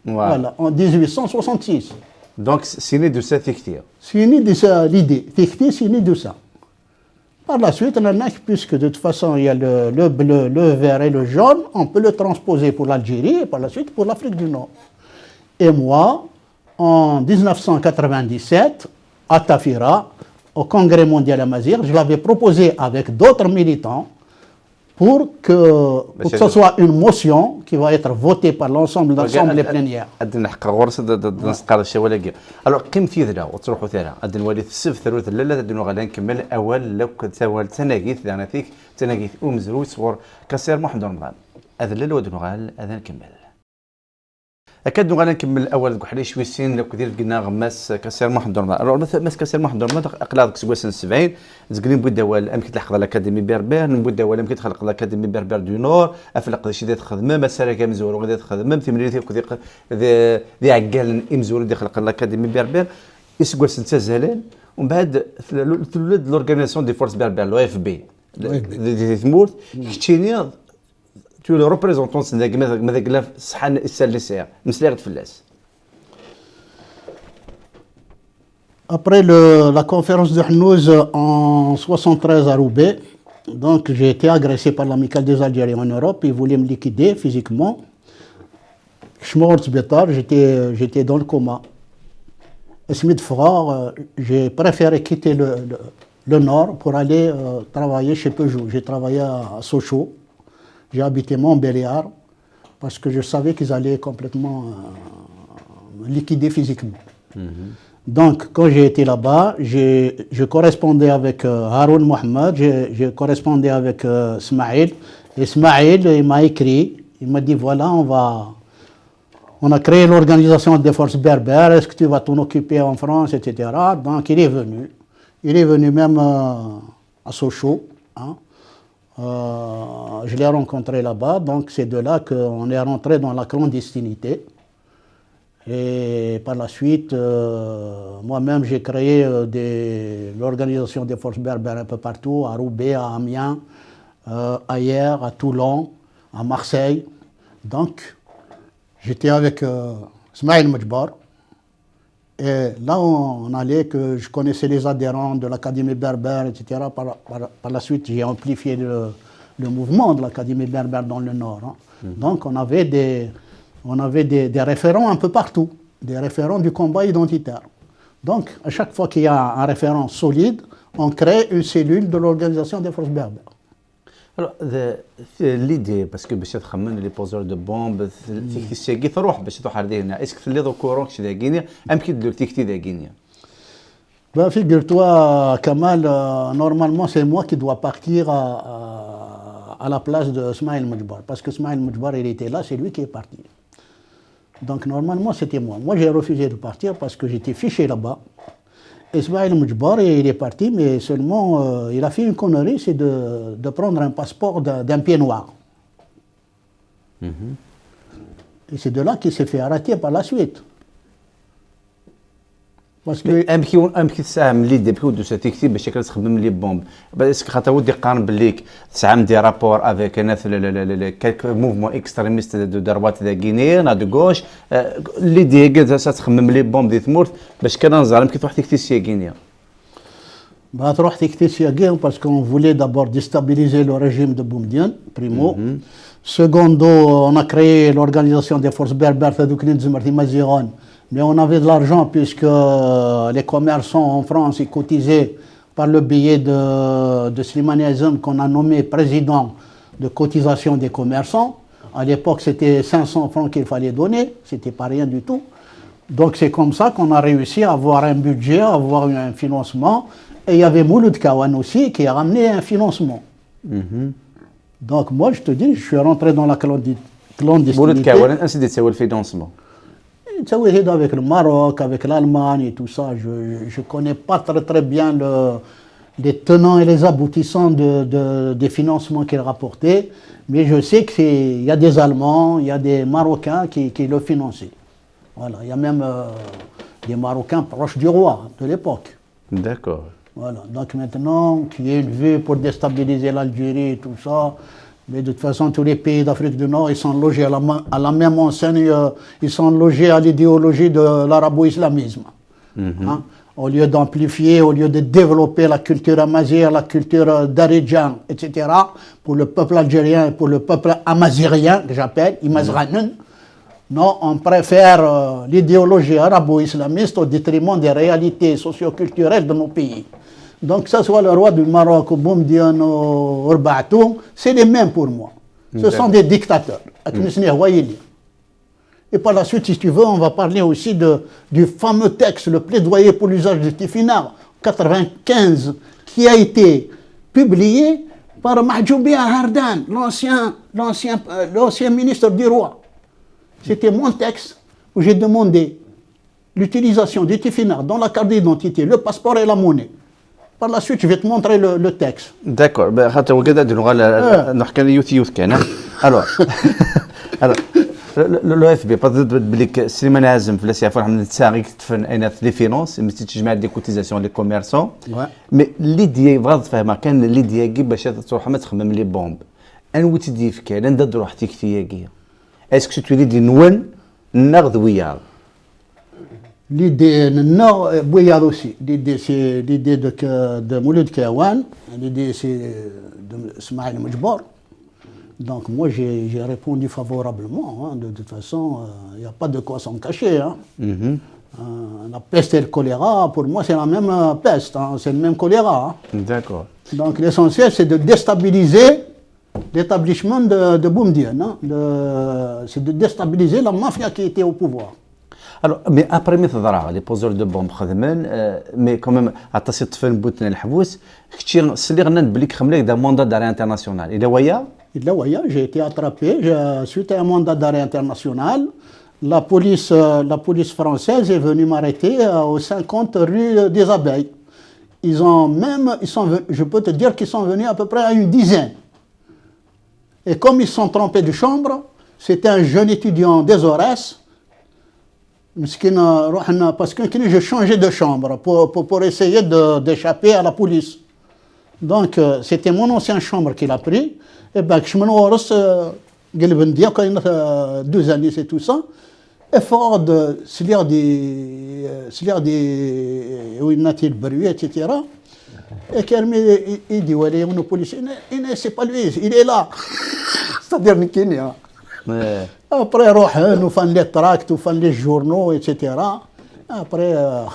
Voilà, en 1866.
Donc, c'est né de ça, Fichtir.
C'est né de ça, l'idée. Fichtir, c'est né de ça. Par la suite, puisque de toute façon, il y a le bleu, le vert et le jaune, on peut le transposer pour l'Algérie et par la suite pour l'Afrique du Nord. Et moi, en 1997, à Tafira, au Congrès mondial Amazigh, je l'avais proposé avec d'autres militants pour que ce soit une motion qui va être votée par l'ensemble de l'Assemblée plénière.
عندنا حق غرس نسقط الشيء ولا كي الوغ قيم في ذلا وتروحوا ثرا عند الوالد السف ثروت لا لا دنو غادا نكمل اول لو كنت اول تناقيث انا فيك تناقيث ومزروي صور كسير محمد رمضان هذا لا لو دنو غال هذا نكمل اكاد غادا نكمل الاول كحلي شوي سين لو كدير قلنا غماس كسير محمد رمضان الوغ ماس كسير محمد رمضان اقلاق سكواسن 70 زقلين بودا ولا امكن تلحق الاكاديمي بربر نبودا ولا امكن تخلق الاكاديمي بربر دو نور افلق شي ديت خدمه مساله كمزور وغادي تخدم في مليتي ذي عقال امزور دي خلق الاكاديمي بربر يسكواسن تزالين ومن بعد تولد لورغانيزاسيون دي فورس بربر لو اف بي دي ثمورت كتيني tu es le représentant de Madagla Sahan Issalissé, Msler Felles.
Après la conférence de Hnouz en 73 à Roubaix, donc j'ai été agressé par l'Amicale des Algériens en Europe, ils voulaient me liquider physiquement. Je suis mort, j'étais dans le coma. Smith Frère, j'ai préféré quitter le nord pour aller travailler chez Peugeot. J'ai travaillé à Sochaux. J'ai habité Montbéliard parce que je savais qu'ils allaient complètement me liquider physiquement. Donc, quand j'ai été là-bas, je correspondais avec Haroun Mohamed, je correspondais avec Smaïl. Et Smaïl, il m'a écrit, il m'a dit voilà, on a créé l'organisation des forces berbères, est-ce que tu vas t'en occuper en France, etc. Donc, il est venu. Il est venu même à Sochaux. Hein. Je l'ai rencontré là-bas, donc c'est de là qu'on est rentré dans la clandestinité. Et par la suite, moi-même, j'ai créé l'organisation des forces berbères un peu partout, à Roubaix, à Amiens, ailleurs, à Toulon, à Marseille. Donc, j'étais avec Smaïl Mejbar. Et là, on allait, que je connaissais les adhérents de l'Académie berbère, etc. Par la suite, j'ai amplifié le mouvement de l'Académie berbère dans le Nord. Hein. Donc, on avait des référents un peu partout, des référents du combat identitaire. Donc, à chaque fois qu'il y a un référent solide, on crée une cellule de l'organisation des forces berbères.
Alors, l'idée, parce que باش تخمن لي بوزور دو بومب تيكتي الساقي تروح باش تروح هنا اسك تلي دو كورون كشي ذا غينيا ام كي دير تيكتي ذا غينيا
Ben, figure-toi, Kamal, normalement, c'est moi qui dois partir à la place de Smaïl Mejbar. Parce que Smaïl Mejbar, il était là, c'est lui qui est parti. Donc, normalement, c'était moi. Moi, j'ai refusé de partir parce que j'étais fiché là-bas. Ismaël Mejbar, il est parti, mais seulement, il a fait une connerie, c'est de prendre un passeport d'un pied noir. Et c'est de là qu'il s'est fait arrêter par la suite. Parce que
امكي تساهم لي دي بكو دوسا تكتب باش تخدم لي بومب باسكو خاطر ودي قارن بليك تساهم دي رابور افيك ناس كالك موفمون اكستريميست دو دروات ذا غينيا دو غوش لي دي تخمم لي بومب دي ثمورت باش كان نزعل يمكن تروح تكتي سي غينيا
تروح تكتي سي غينيا باسكو on voulait d'abord déstabiliser le régime de Boumediene primo secondo on a créé l'organisation des forces berbères Tadoukline Zmerti Maziron. Mais on avait de l'argent puisque les commerçants en France ils cotisaient par le biais de Slimani Azem qu'on a nommé président de cotisation des commerçants. À l'époque, c'était 500 francs qu'il fallait donner, c'était pas rien du tout. Donc c'est comme ça qu'on a réussi à avoir un budget, à avoir un financement. Et il y avait Mouloud Kawan aussi qui a ramené un financement. Donc moi, je te dis, je suis rentré dans la clandestinité.
Mouloud Kawan, ainsi de le financement.
Avec le Maroc, avec l'Allemagne et tout ça, je ne connais pas très bien les tenants et les aboutissants des financements qu'il rapportait, mais je sais qu'il y a des Allemands, il y a des Marocains qui le finançaient. Voilà, il y a même des Marocains proches du roi de l'époque.
D'accord.
Voilà, donc maintenant, qu'il y ait une vue pour déstabiliser l'Algérie et tout ça. Mais de toute façon, tous les pays d'Afrique du Nord, ils sont logés à la même enseigne, ils sont logés à l'idéologie de l'arabo-islamisme. Hein? au lieu d'amplifier, au lieu de développer la culture amazigh, la culture daridjan, etc., pour le peuple algérien et pour le peuple amazighrien, que j'appelle, Imazghanen, non, on préfère l'idéologie arabo-islamiste au détriment des réalités socio-culturelles de nos pays. Donc, que ce soit le roi du Maroc ou Boumediene ou Orbatoum, c'est les mêmes pour moi. Ce sont des dictateurs. Et par la suite, si tu veux, on va parler aussi du fameux texte, le plaidoyer pour l'usage du Tifinagh, 95, qui a été publié par Mahjoubi Hardan, l'ancien ministre du roi. C'était mon texte où j'ai demandé l'utilisation du Tifinagh dans la carte d'identité, le passeport et la monnaie. Par la suite, je vais te montrer le texte.
D'accord. Alors, l'OFB بليك سليمان عازم في لاسيا فرح من تساغي كتفن اين لي فينونس ملي تجمع دي كوتيزاسيون لي كوميرسون مي ليديا بغا تفهمها كان ليديا كي باش تروح ما تخمم لي بومب ان وتدي في كان ندد روحتي كثياكيا اسكو تو ليدي نون نغد وياض
L'idée, non, Bouyard aussi. L'idée, c'est l'idée de Mouloud Kawan. L'idée, c'est de Smaïl Mujbar. Donc, moi, j'ai répondu favorablement. Hein. De toute façon, il n'y a pas de quoi s'en cacher. Hein. La peste et le choléra, pour moi, c'est la même peste. Hein. C'est le même choléra. Hein.
D'accord.
Donc, l'essentiel, c'est de déstabiliser l'établissement de Boumediene. Hein. C'est de déstabiliser la mafia qui était au pouvoir.
Alors, mais après les poseurs de bombes mais quand même, à ta cette fin de الحبوس كثير سليغنا بليك خملك d'un mandat d'arrêt international. Il est
là, j'ai été attrapé suite à un mandat d'arrêt international. La police française est venue m'arrêter aux 50 rue des Abeilles. Je peux te dire qu'ils sont venus à peu près à une dizaine. Et comme ils sont trompés de chambre, c'était un jeune étudiant des Aurès. Parce que j'ai changé de chambre pour essayer d'échapper à la police. Donc, c'était mon ancienne chambre qu'il a pris. Et bien, je me suis dit, 12 années, c'est tout ça. Effort de se lire des où il n'a pas bruit, etc. Et il dit, ouais, le policier, c'est pas lui, il est là. C'est-à-dire, Après, nous faisons les tracts, nous faisons les journaux, etc. Après, à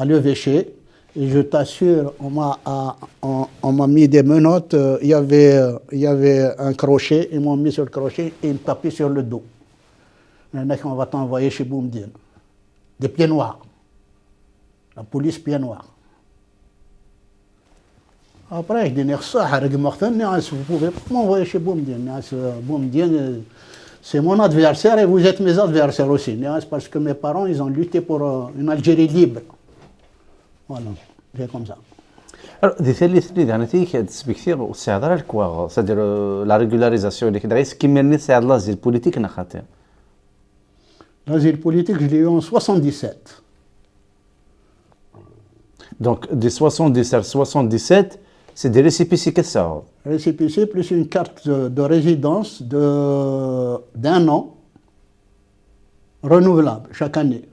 l'évêché, et je t'assure, on m'a mis des menottes, il y avait un crochet, ils m'ont mis sur le crochet et ils me tapaient sur le dos. On va t'envoyer chez Boumediene. Des pieds noirs. La police pieds noirs. Après, je dis, vous pouvez pas m'envoyer chez Boumediene. Boumediene, c'est mon adversaire et vous êtes mes adversaires aussi. C'est parce que mes parents, ils ont lutté pour une Algérie libre. Voilà, c'est comme ça.
Alors, des ثالث اللي دعنتي كتسبي كثير وساعد على الكواغ c'est-à-dire la régularisation اللي كدغيس كيما ني ساعد لازيل بوليتيك نخاطر.
L'asile politique, je l'ai eu en 77.
Donc, de 77 à 77, c'est des récépissés que ça.
Récépissé plus une carte de résidence d'un an, renouvelable chaque année.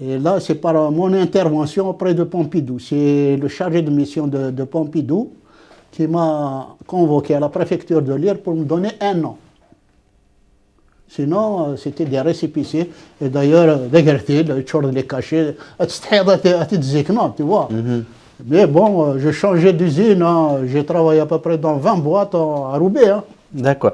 Et là, c'est par mon intervention auprès de Pompidou. C'est le chargé de mission de Pompidou qui m'a convoqué à la préfecture de Lire pour me donner un an. Sinon, c'était des récépissés. Et d'ailleurs, les cachets, tu vois. Mais bon, j'ai changé d'usine. Hein. J'ai travaillé à peu près dans 20 boîtes à Roubaix. Hein.
D'accord.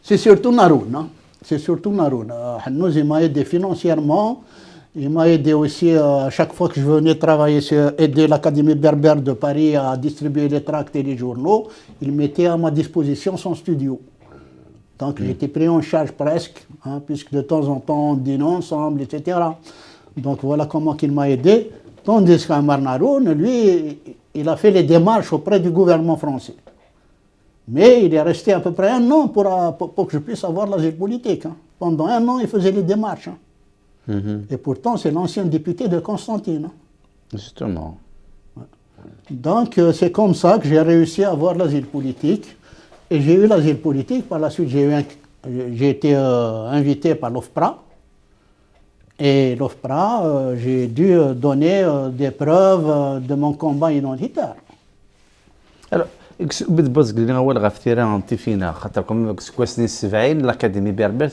C'est surtout Naroun. Hein. C'est surtout Naroun. Hanouz, il m'a aidé financièrement. Il m'a aidé aussi à chaque fois que je venais travailler, aider l'Académie berbère de Paris à distribuer les tracts et les journaux. Il mettait à ma disposition son studio. Donc j'étais pris en charge presque, hein, puisque de temps en temps on dînait ensemble, etc. Donc voilà comment il m'a aidé. Tandis qu'Amar Naroun, lui, il a fait les démarches auprès du gouvernement français. Mais il est resté à peu près un an pour que je puisse avoir l'asile politique. Hein. Pendant un an, il faisait les démarches. Hein. Et pourtant, c'est l'ancien député de Constantine. Hein.
Justement.
Ouais. Donc, c'est comme ça que j'ai réussi à avoir l'asile politique. Et j'ai eu l'asile politique. Par la suite, j'ai eu j'ai été invité par l'OFPRA. Et l'OFPRA, j'ai dû donner des preuves de mon combat identitaire.
Alors, بدبز قلنا اول غفتيرا انت فينا خاطركم كواسني 70 الاكاديمي بربر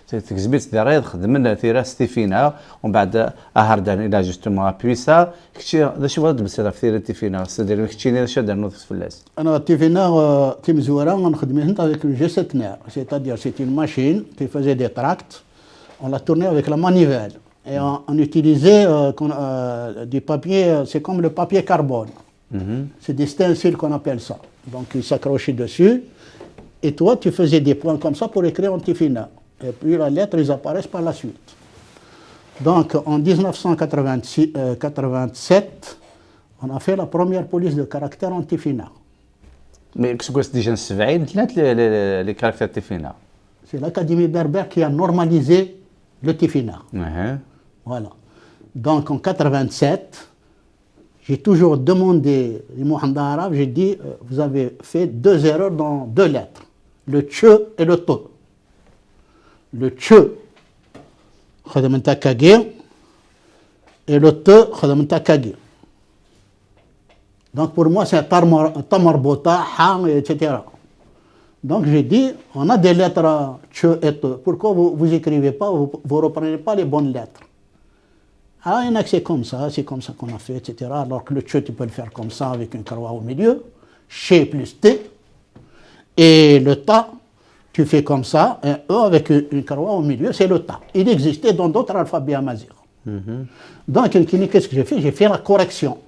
تكزبيت داريد خدمنا ثيرا ستيفينا ومن بعد اهردان الى جوستومون بويسا كشي هذا شو غاد بس غفتيرا تيفينا سدير كشي شو دار نوض فلاس
انا تيفينا تيمزورا نخدم هنا avec le G7 nerf, c'est-à-dire c'est une machine qui faisait des tracts, on l'a tournée avec la manivelle et on utilisait du papier, c'est comme le papier carbone. C'est des stencils qu'on appelle ça. Donc ils s'accrochaient dessus et toi tu faisais des points comme ça pour écrire Antifina. Et puis la lettre, ils apparaissent par la suite. Donc en 1987, on a fait la première police de caractère Antifina.
Mais qu'est-ce que déjà 70 les caractères Tifina?
C'est l'Académie berbère qui a normalisé le Tifina. Voilà. Donc en 87, j'ai toujours demandé les Mohamed Arab, j'ai dit, vous avez fait 2 erreurs dans 2 lettres, le tche et le to. Le tche, khadamenta kagir, et le te, khadamenta kagir. Donc pour moi, c'est un tamarbota, ham, etc. Donc j'ai dit, on a des lettres tche et te. Pourquoi vous n'écrivez pas, vous ne reprenez pas les bonnes lettres? Ah, il y en a que c'est comme ça qu'on a fait, etc. Alors que le tche, tu peux le faire comme ça, avec une croix au milieu, ché plus t. Et le ta, tu fais comme ça, un e avec une croix au milieu, c'est le ta. Il existait dans d'autres alphabets amazigh. Donc, qu'est-ce que j'ai fait? J'ai fait la correction.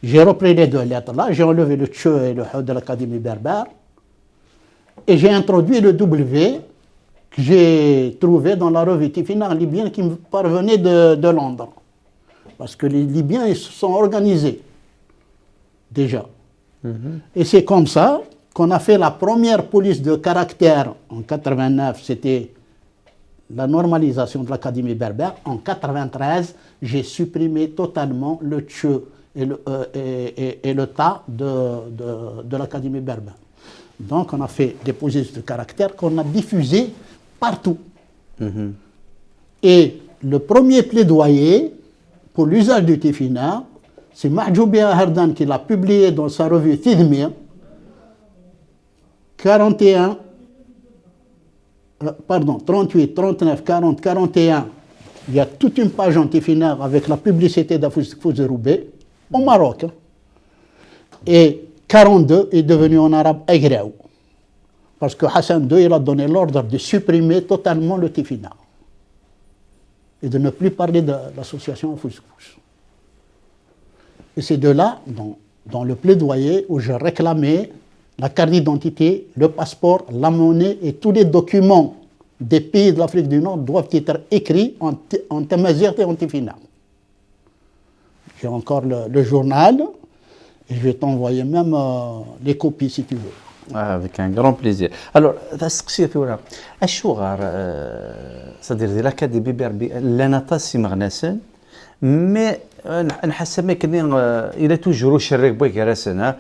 J'ai repris les 2 lettres là, j'ai enlevé le tche et le h de l'Académie berbère, et j'ai introduit le W que j'ai trouvé dans la revue Tifina libyenne qui me parvenait de Londres. Parce que les Libyens, ils se sont organisés, déjà. Et c'est comme ça qu'on a fait la première police de caractère en 89, c'était la normalisation de l'Académie berbère. En 93, j'ai supprimé totalement le tche et le ta de l'Académie berbère. Donc on a fait des polices de caractère qu'on a diffusées partout. Et le premier plaidoyer pour l'usage du Tifina, c'est Mahjoubi Aherdan qui l'a publié dans sa revue Tidmir, 38, 39, 40, 41. Il y a toute une page antifinaire avec la publicité d'Afouzeroubé au Maroc. Et 42 est devenu en arabe Agraou. Parce que Hassan II, il a donné l'ordre de supprimer totalement le Tifina. Et de ne plus parler de l'association Afouzerouge. Et c'est de là, dans le plaidoyer, où je réclamais la carte d'identité, le passeport, la monnaie et tous les documents des pays de l'Afrique du Nord doivent être écrits en Tamazight et en Tifina. J'ai encore le journal et je vais t'envoyer même les copies si tu veux.
Avec un grand plaisir. Alors, c'est-à-dire l'Académie berbère, l'anatas مغناسن mais نحس ما كني الى توجرو شريك بويك راسنا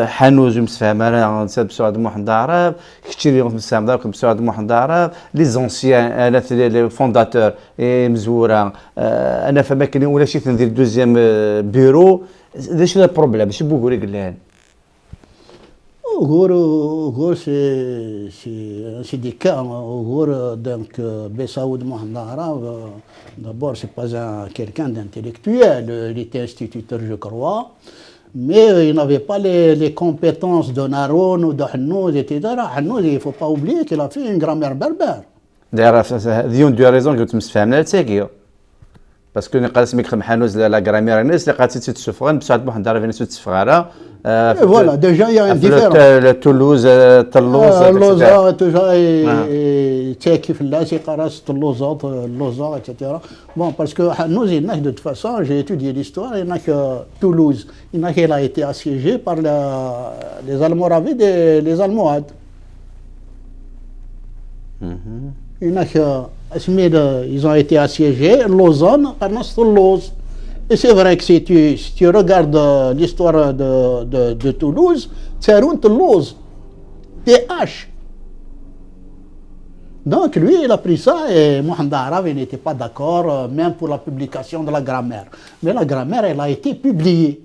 حانوز مسفهم انا نساب سعد محمد عرب كثير مسفهم داك سعد محمد عرب لي زونسيان انا لي فونداتور مزوره انا فما كني ولا شي ندير دوزيام بيرو ذا شنو البروبليم شنو بوغوري قال
Ogur, c'est un syndicat. Ogur, donc, Bessaoud Mohamed Arab, d'abord, c'est pas quelqu'un d'intellectuel. Il était instituteur, je crois. Mais il n'avait pas les compétences de Naron ou de Hannouz, etc. Hannouz, il ne faut pas oublier qu'il a fait une grammaire berbère.
D'ailleurs, tu as raison que tu me fais amener parce que نقاس ميكرم حانوز لا غرامير الناس اللي قاتي تتسفغان بسعد محمد عرب الناس تتسفغارا
voilà déjà il y a un différent
Toulouse
Toulouse toujours تاكي في اللاسي قراص اللوزة etc. Bon parce que nous il y a de toute façon j'ai étudié l'histoire il y a que Toulouse il a été assiégé par les Almoravides et les Almohades. Ils ont été assiégés, Lausanne, et c'est vrai que si tu regardes l'histoire de Toulouse, c'est Toulouse, TH. Donc lui, il a pris ça et Mohamed Arab, il n'était pas d'accord, même pour la publication de la grammaire. Mais la grammaire, elle a été publiée.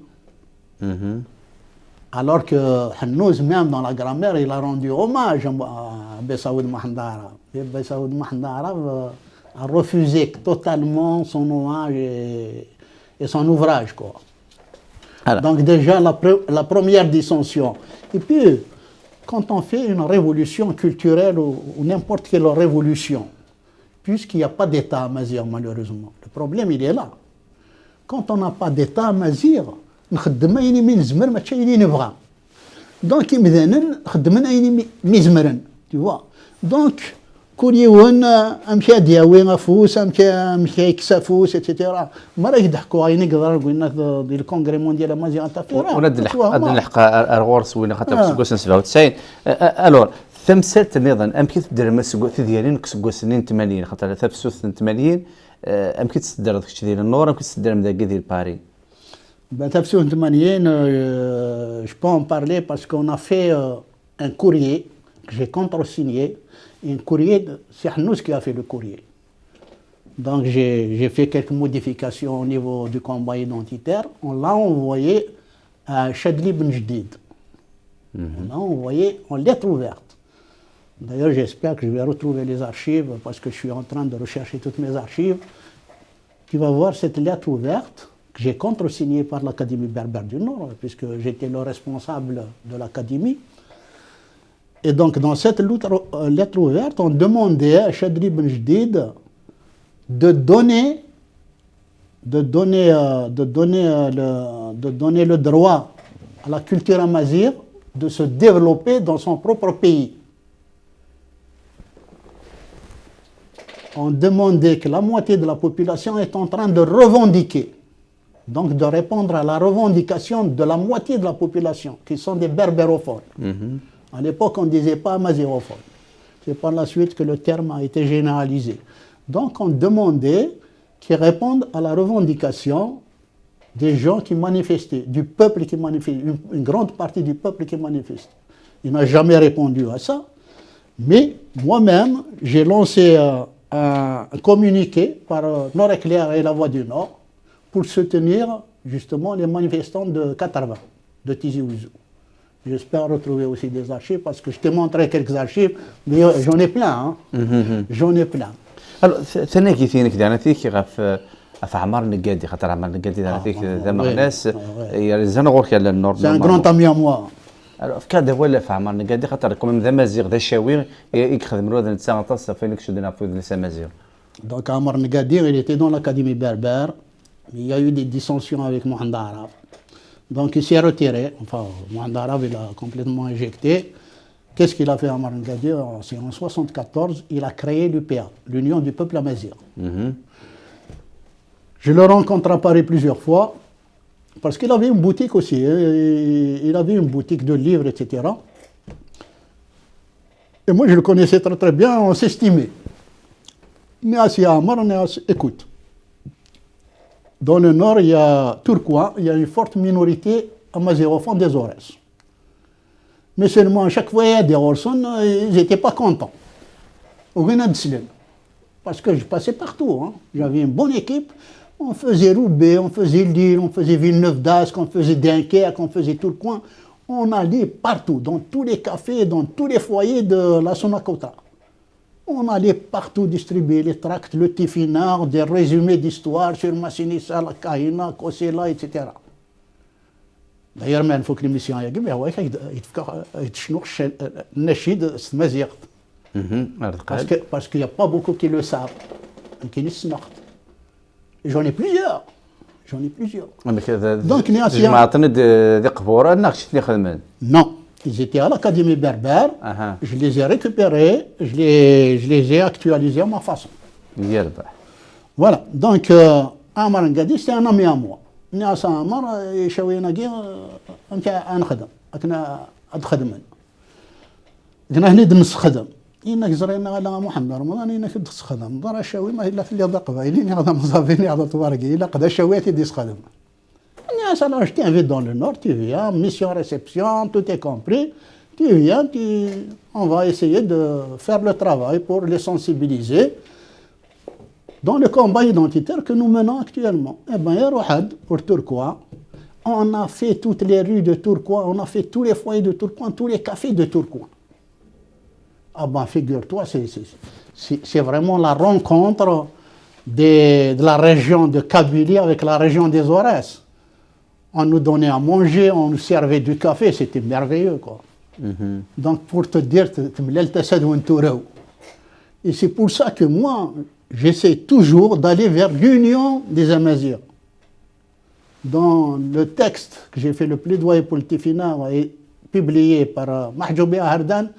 Alors que Hannouz, même dans la grammaire, il a rendu hommage à Bessaoud Mohamed Arab. Et Bessaoud Mohamed Arab a refusé totalement son hommage et son ouvrage, quoi.
Alors.
Donc déjà, la première dissension. Et puis, quand on fait une révolution culturelle ou n'importe quelle révolution, puisqu'il n'y a pas d'État à Mazir, malheureusement, le problème, il est là. Quand on n'a pas d'État à Mazir, نخدم أيني من زمر ما تشايني نبغى دونك مثلا خدمنا أيني مزمرن tu vois donc كل يوم أمشي دياوي غفوس أمشي كسافوس اتسيتيرا ما راه يضحكوا غير نقدر قلنا ديال الكونغري مونديال مازيغ انتافيرا
وناد الحق الغورس وين خاطر سكوس 97 الور ثمثلت النظام امكن تدير مسكوت ديالي كسكوس 80 خاطر ثبسوس 80 امكن تدير داك الشيء ديال النور امكن تدير مداكي ديال باري.
Je peux en parler parce qu'on a fait un courrier que j'ai contresigné. Un courrier, c'est Hannouz qui a fait le courrier. Donc j'ai fait quelques modifications au niveau du combat identitaire. On l'a envoyé à Chadli Ben Jdid. On l'a envoyé en lettre ouverte. D'ailleurs, j'espère que je vais retrouver les archives parce que je suis en train de rechercher toutes mes archives. Tu vas voir cette lettre ouverte que j'ai contresigné par l'Académie berbère du Nord, puisque j'étais le responsable de l'Académie. Et donc, dans cette lettre ouverte, on demandait à Chadli Ben Jdid de donner le droit à la culture amazigh de se développer dans son propre pays. On demandait que la moitié de la population est en train de revendiquer. Donc de répondre à la revendication de la moitié de la population, qui sont des berbérophones. À l'époque, on ne disait pas amazighophone. C'est par la suite que le terme a été généralisé. Donc on demandait qu'ils répondent à la revendication des gens qui manifestaient, du peuple qui manifestait, une grande partie du peuple qui manifeste. Il n'a jamais répondu à ça. Mais moi-même, j'ai lancé un communiqué par Nord-Éclair et la Voix du Nord pour soutenir justement les manifestants de 80, de Tizi Ouzou. J'espère retrouver aussi des archives parce que je t'ai montré quelques archives, mais j'en ai plein. J'en ai plein.
Alors, ثاني كيثينك دانا فيك غاف عمار النقادي خاطر عمار النقادي دانا فيك ذم ناس يلزم غورك على النور.
C'est un grand ami à moi.
Alors, في كذا ولا في عمار النقادي خاطر كوم ذا مازيغ ذا الشاوي يخدم رود نتسا طاس فينك شو دنا فوز لسا مازيغ.
Donc Amar Negadir, il était dans l'Académie berbère. Il y a eu des dissensions avec Mohamed Arab. Donc il s'est retiré. Enfin, Mohamed Arab, il a complètement éjecté. Qu'est-ce qu'il a fait Amar Negadir? C'est en 1974, il a créé l'UPA, l'Union du peuple amazigh. Je le rencontre à Paris plusieurs fois, parce qu'il avait une boutique aussi. Il avait une boutique de livres, etc. Et moi, je le connaissais très très bien, on s'estimait. Écoute, dans le nord, il y a Tourcoing, il y a une forte minorité amazighophone des Aurès. Mais seulement, à chaque fois, il y a des Orson, ils n'étaient pas contents. Parce que je passais partout. Hein. J'avais une bonne équipe. On faisait Roubaix, on faisait Lille, on faisait Villeneuve d'Ascq, on faisait Dunkerque, on faisait Tourcoing. On allait partout, dans tous les cafés, dans tous les foyers de la Sonakota. On allait partout distribuer les tracts, le Tifinard, des résumés d'histoire sur Massinissa, la Kahina, Kosela, etc. D'ailleurs, il faut que l'émission ait parce qu'il n'y a pas beaucoup qui le savent. J'en ai plusieurs. Donc, non, ils étaient à l'Académie berbère. Je les ai récupérés, je les ai actualisés à ma façon. Voilà, donc Amar Ngadi, c'est un ami à moi. ناس عمر يشوينا كي انت نخدم كنا اتخدم كنا هني دمس خدم انك زرينا على محمد رمضان انك تخدم دار الشاوي ما الا في اللي قبايلين هذا مصابين هذا تبارك الا قدا شويتي دي خدم الناس انا je t'invite dans le nord tu viens mission réception tout est compris Tu viens, on va essayer de faire le travail pour les sensibiliser dans le combat identitaire que nous menons actuellement. Eh bien, Rohad, pour Tourcoing, on a fait toutes les rues de Tourcoing, on a fait tous les foyers de Tourcoing, tous les cafés de Tourcoing. Ah ben, figure-toi, c'est vraiment la rencontre de la région de Kabylie avec la région des Aurès. On nous donnait à manger, on nous servait du café, c'était merveilleux, quoi. Donc, pour te dire, et c'est pour ça que moi, j'essaie toujours d'aller vers l'union des Amazirs. Dans le texte que j'ai fait, le plaidoyer pour le Tifina, publié par Mahjoubi Hardan,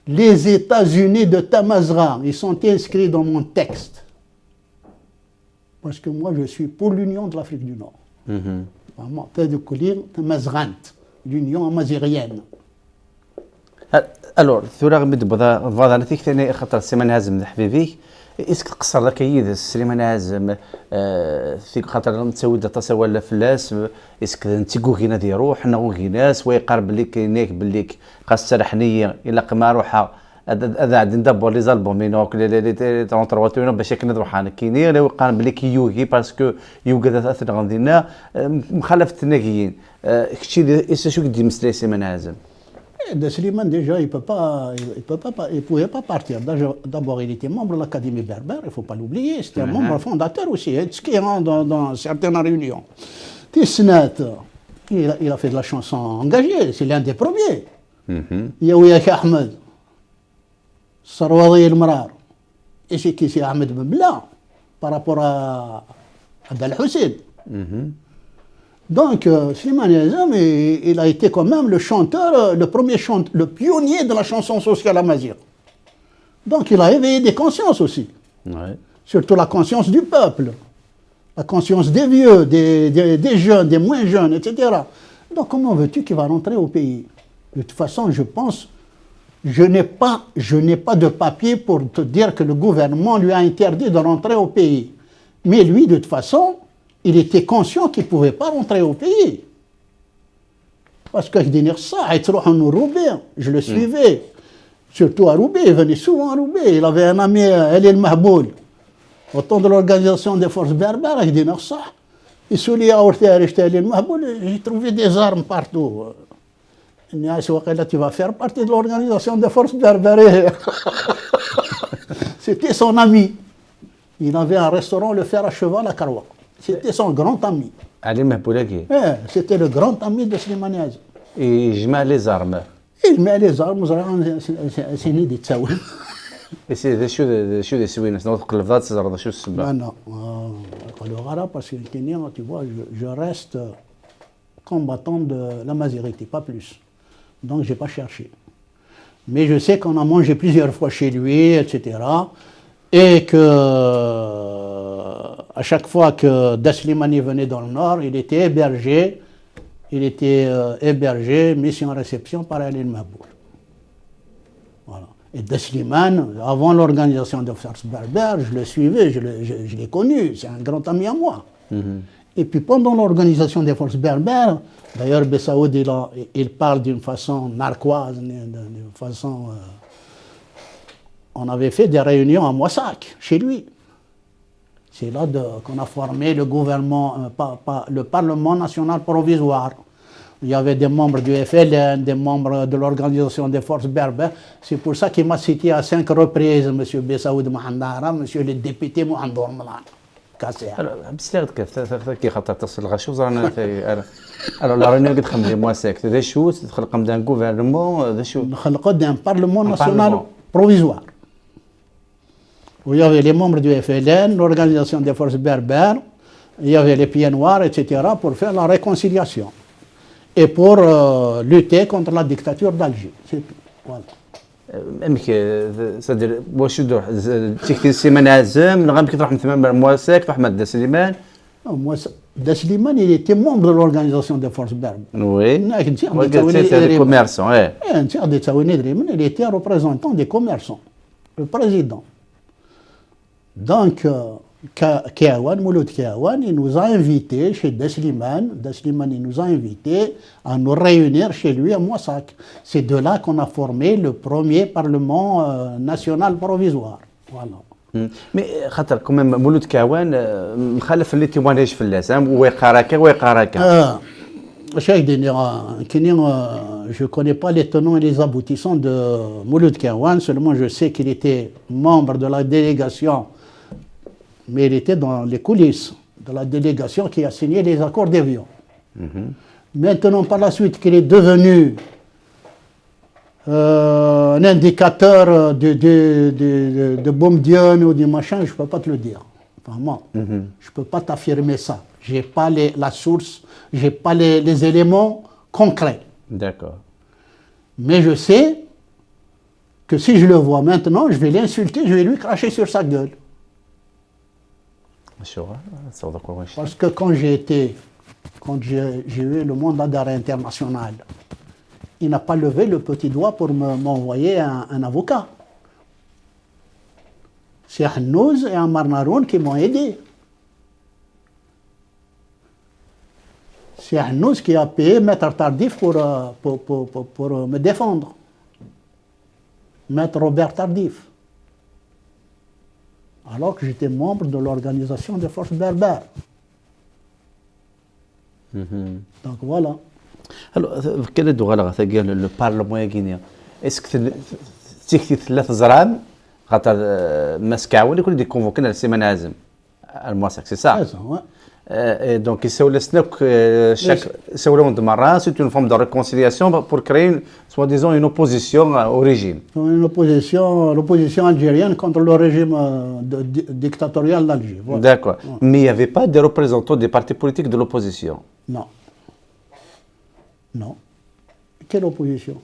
les États-Unis de Tamazgha, ils sont inscrits dans mon texte. Parce que moi, je suis pour l'union de l'Afrique du Nord. Vraiment, l'union amazirienne.
Alors, ثورة غمد بضا نتيك ثاني خاطر سليمان هازم حبيبي اسك تقصر لك يد سليمان هازم في خاطر متسود تصور ولا فلاس اسك نتيكو كينا دي روح نغو كيناس ويقرب لك نيك بليك قاس سرحنيه الى قما روحها هذا عاد ندبر لي زالبوم مينوك لي تونترواتورنا باش كنا روحنا كيني لو قان بليك يوغي باسكو يوغا اثر غندينا مخالفه الناكيين كشي شو قدي مسلي سليمان هازم.
De Slimane, déjà, il ne pouvait pas partir. D'abord, il était membre de l'Académie berbère, il ne faut pas l'oublier. C'était un membre fondateur aussi, dans certaines réunions. Tisnat, il a fait de la chanson engagée, c'est l'un des premiers. Yaouyak Ahmed, Sarwadi El-Mrar, et c'est qui c'est Ahmed Bembla, par rapport à Abdel Hussein. Donc, Slimane Azam, il a été quand même le chanteur, le pionnier de la chanson sociale amazigh. Donc, il a éveillé des consciences aussi. Ouais. Surtout la conscience du peuple, la conscience des vieux, des jeunes, des moins jeunes, etc. Donc, comment veux-tu qu'il va rentrer au pays? De toute façon, je pense, je n'ai pas de papier pour te dire que le gouvernement lui a interdit de rentrer au pays. Mais lui, de toute façon, il était conscient qu'il ne pouvait pas rentrer au pays. Parce que je le suivais. Surtout à Roubaix, il venait souvent à Roubaix. Il avait un ami, El Mahboul, au temps de l'organisation des forces berbères, il dit il souliait à El Mahboul, j'ai trouvé des armes partout. Il dit, tu vas faire partie de l'organisation des forces berbères. C'était son ami. Il avait un restaurant, le Fer à Cheval à Karoua. C'était son grand ami.
Ali Mahboulaki.
C'était le grand ami de Slimane Azam.
Et il met les armes.
Il met les armes, c'est une idée de ça.
Et c'est شو يسوي ناس نوثق اللفظات تزرد شو السبب؟
Non, parce que tu vois, je reste combattant de la mazérité, pas plus. Donc je n'ai pas cherché. Mais je sais qu'on a mangé plusieurs fois chez lui, etc. Et que à chaque fois que Daslimani venait dans le Nord, il était hébergé, mission-réception par El Mahboul. Voilà. Et Daslimane, avant l'organisation des forces berbères, je le suivais, je l'ai connu, c'est un grand ami à moi. Et puis pendant l'organisation des forces berbères, d'ailleurs Bessaoud il parle d'une façon narquoise, d'une façon... on avait fait des réunions à Moissac, chez lui. C'est là qu'on a formé le gouvernement, le Parlement national provisoire. Il y avait des membres du FLN, des membres de l'Organisation des forces berbères. C'est pour ça qu'il m'a cité à 5 reprises, M. Bessaoud Mohandara, M. le député Mohandour Mlan.
Alors, كي خاطر تصل غشوز رانا alors la réunion قد خمدي مواساك ذا شو تخلق d'un gouvernement ذا شو
نخلق d'un Parlement national provisoire. Où il y avait les membres du FLN, l'Organisation des forces berbères, il y avait les pieds noirs, etc., pour faire la réconciliation. Et pour lutter contre la dictature d'Alger. C'est tout. Voilà.
c'est-à-dire واش يدور تكتي سليمان عزام غيمكن تروح مثلا مواساك تروح مع سليمان
Daslimane, il était membre de l'Organisation des forces berbères.
Oui.
Des
commerçants, ouais.
Il était représentant des commerçants, le président. Donc, Keawan, Mouloud Keawan, il nous a invités chez Desliman. Desliman, il nous a invités à nous réunir chez lui à Moissac. C'est de là qu'on a formé le premier Parlement national provisoire. Voilà.
مي خاطر كمان مولود كاوان مخالف اللي تيموانيج في اللاس ويقاركا ويقاركا
je ne connais pas les tenants et les aboutissants de Mouloud Keawan, seulement je sais qu'il était membre de la délégation, mais il était dans les coulisses de la délégation qui a signé les accords d'Évian. Maintenant, par la suite, qu'il est devenu un indicateur de Boumediene ou du machin, je ne peux pas te le dire. Vraiment, je ne peux pas t'affirmer ça. Je n'ai pas la source, je n'ai pas les éléments concrets.
D'accord.
Mais je sais que si je le vois maintenant, je vais l'insulter, je vais lui cracher sur sa gueule. Parce que quand j'ai eu le mandat d'arrêt international, il n'a pas levé le petit doigt pour m'envoyer un avocat. C'est Hannouz et Ammar Naroun qui m'ont aidé. C'est Hannouz qui a payé Maître Tardif pour me défendre. Maître Robert Tardif. Alors que j'étais membre de l'organisation des forces berbères. Donc voilà.
Alors, quel est le Parlement guinéen? Est-ce que tu ثلاث زرام خاطر مسكاول يكون دي كونفوكينا السيمانه عازم المواسك سي سا donc يساو لسناك chaque يساو de marra c'est une forme de réconciliation pour créer soi-disant une opposition au régime.
L'opposition algérienne contre le régime dictatorial d'Alger. Voilà.
D'accord. Mais il n'y avait pas des représentants des partis politiques de l'opposition?
Non. Non. Quelle opposition?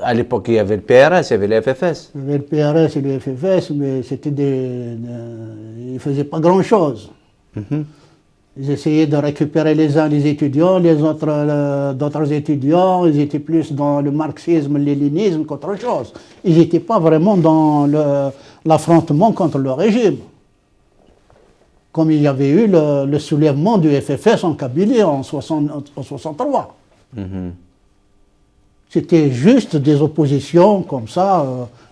À l'époque, il y avait le PRS, il y avait le FFS.
Il y avait le PRS et le FFS, mais c'était ils ne faisaient pas grand-chose. Ils essayaient de récupérer les uns les étudiants, les autres d'autres étudiants. Ils étaient plus dans le marxisme, le léninisme qu'autre chose. Ils n'étaient pas vraiment dans l'affrontement contre le régime. Comme il y avait eu le soulèvement du FFS en Kabylie en 63. C'était juste des oppositions comme ça,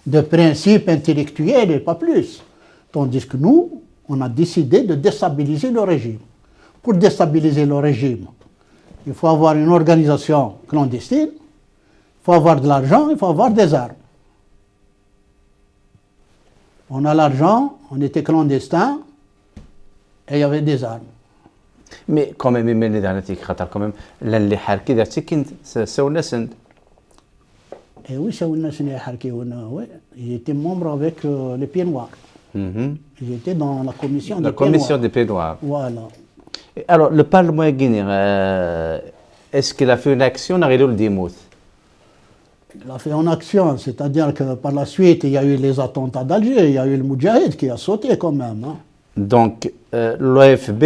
de principes intellectuels et pas plus. Tandis que nous, on a décidé de déstabiliser le régime. Pour déstabiliser le régime, il faut avoir une organisation clandestine, il faut avoir de l'argent, il faut avoir des armes. On a l'argent, on était clandestin et il y avait des armes.
Mais quand même, quand même, les harki d'artikin, c'est une scène.
Et oui, c'est une scène harki. Il était membre avec les Pieds Noirs. Il était dans la commission des Pieds Noirs.
La commission des Pieds Noirs.
Voilà.
Alors, le Parlement guinéen, est-ce qu'il a fait une action dans le Dimouth?
Il a fait une action, c'est-à-dire que par la suite, il y a eu les attentats d'Alger, il y a eu le Moudjahid qui a sauté quand même. Hein.
Donc, l'OFB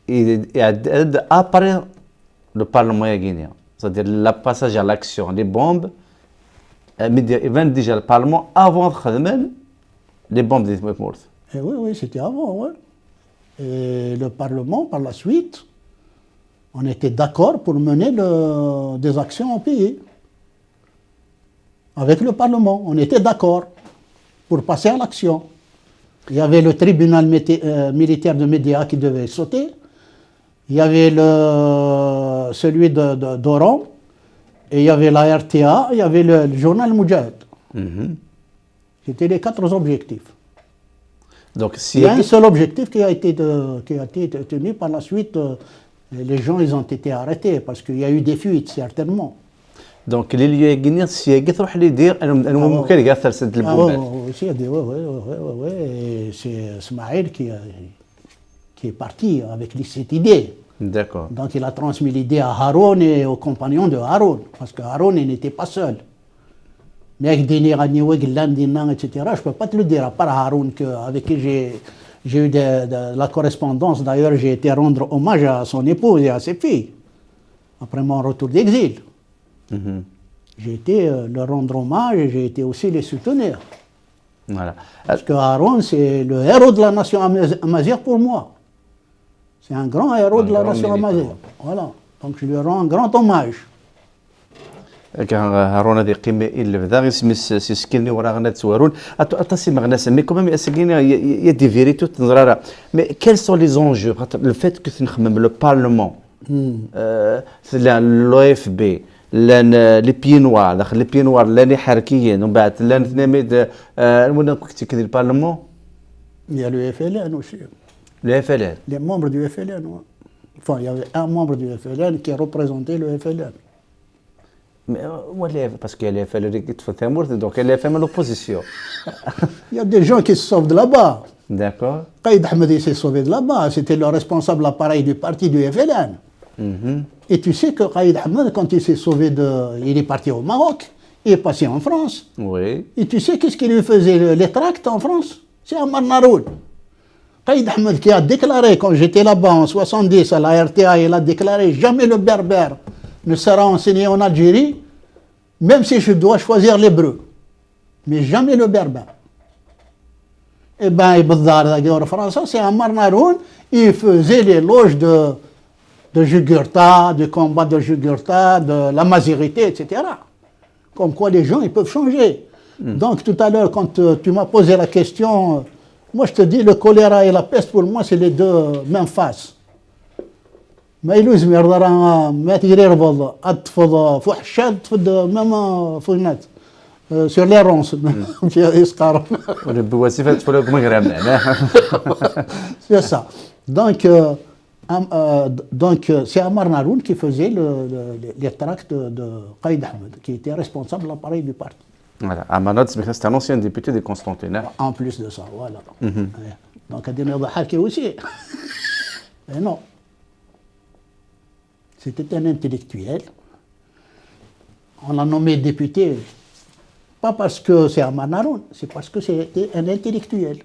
aide après le Parlement guinéen. C'est-à-dire le passage à l'action, les bombes, ils vendent déjà le Parlement avant de les bombes des Dimouth.
Oui, c'était avant, oui. Et le Parlement, par la suite, on était d'accord pour mener des actions au pays. Avec le Parlement, on était d'accord pour passer à l'action. Il y avait le tribunal militaire de Médéa qui devait sauter. Il y avait celui d'Oran. Et il y avait la RTA, il y avait le journal Moudjahid. C'était les 4 objectifs.
Donc,
il y a un seul objectif qui a été tenu par la suite. Les gens, ils ont été arrêtés parce qu'il y a eu des fuites, certainement.
Donc, les lieux guinéens, si ils ont dit dire,
c'est Smaïl qui est parti avec cette idée.
D'accord.
Donc, il a transmis l'idée à Haroun et aux compagnons de Haroun, parce que Haroun, il n'était pas seul. Mais avec des Niraniwe, Glandinang, etc., je ne peux pas te le dire, à part Haroun, avec qui j'ai eu de la correspondance. D'ailleurs, j'ai été rendre hommage à son épouse et à ses filles, après mon retour d'exil. J'ai été leur rendre hommage et j'ai été aussi les soutenir.
Voilà.
Parce que Aaron, c'est le héros de la nation amazigh pour moi. C'est un grand héros de la
grand
nation
militant.
amazigh. Voilà. Donc je lui rends un grand hommage.
هارون هذه قيمة إلا بدا غير سميس سكيني ورا غنا تسوارون أتصي مغناس مي كومام سكيني يا دي فيريتو تنظر مي كيل سون لي زونجو لو فيت كو نخمم لو بارلمون لو اف بي لان لي بي نوار داخل لي بي نوار لاني حركيين ومن بعد لان ثناميد وانا كنت كذا البارلمون
Il y a le FLN aussi.
لو اف ال
Les membres du FLN. Ouais. Enfin, il y avait un membre du FLN qui représentait le FLN.
ولا باسكو لي اف ال كي تفهم دونك لي اف ام لوبوزيسيون
Il y a des gens qui se sauvent de là-bas.
داكور
Qaïd Ahmadi s'est sauvé de là-bas. C'était le responsable appareil du parti du FLN. Et tu sais que Qaïd Ahmed, quand il s'est sauvé il est parti au Maroc, il est passé en France.
وي
Et tu sais qu'est-ce qu'il lui faisait les tracts en France? C'est Ammar Naroul. Qaïd Ahmed qui a déclaré, quand j'étais là-bas en 70 à la RTA, il a déclaré jamais le berbère ne sera enseigné en Algérie, même si je dois choisir l'hébreu. Mais jamais le berbère. Eh bien, Ibn Français, c'est Ammar Naroul, il faisait l'éloge de Jugurtha, du combat de Jugurtha, de la mazirité, etc. Comme quoi les gens, ils peuvent changer. Donc tout à l'heure, quand tu m'as posé la question, moi je te dis, le choléra et la peste, pour moi, c'est les deux mêmes faces. ما يلوز ميردرا ما تجري رفض أتفض فحشاد تفض ماما فوجنات sur les ronces في إسقار
بوظيفة فلوق مغرب
c'est ça donc c'est Ammar Naroul qui faisait les tracts de Qaïd Ahmed qui était responsable de l'appareil du parti.
Voilà, Amanat, c'est un ancien député de Constantine.
En plus de ça, voilà. Ouais. Donc Adine Yadhaki aussi. Mais non. C'était un intellectuel. On l'a nommé député, pas parce que c'est Ammar Naroul, c'est parce que c'était un intellectuel.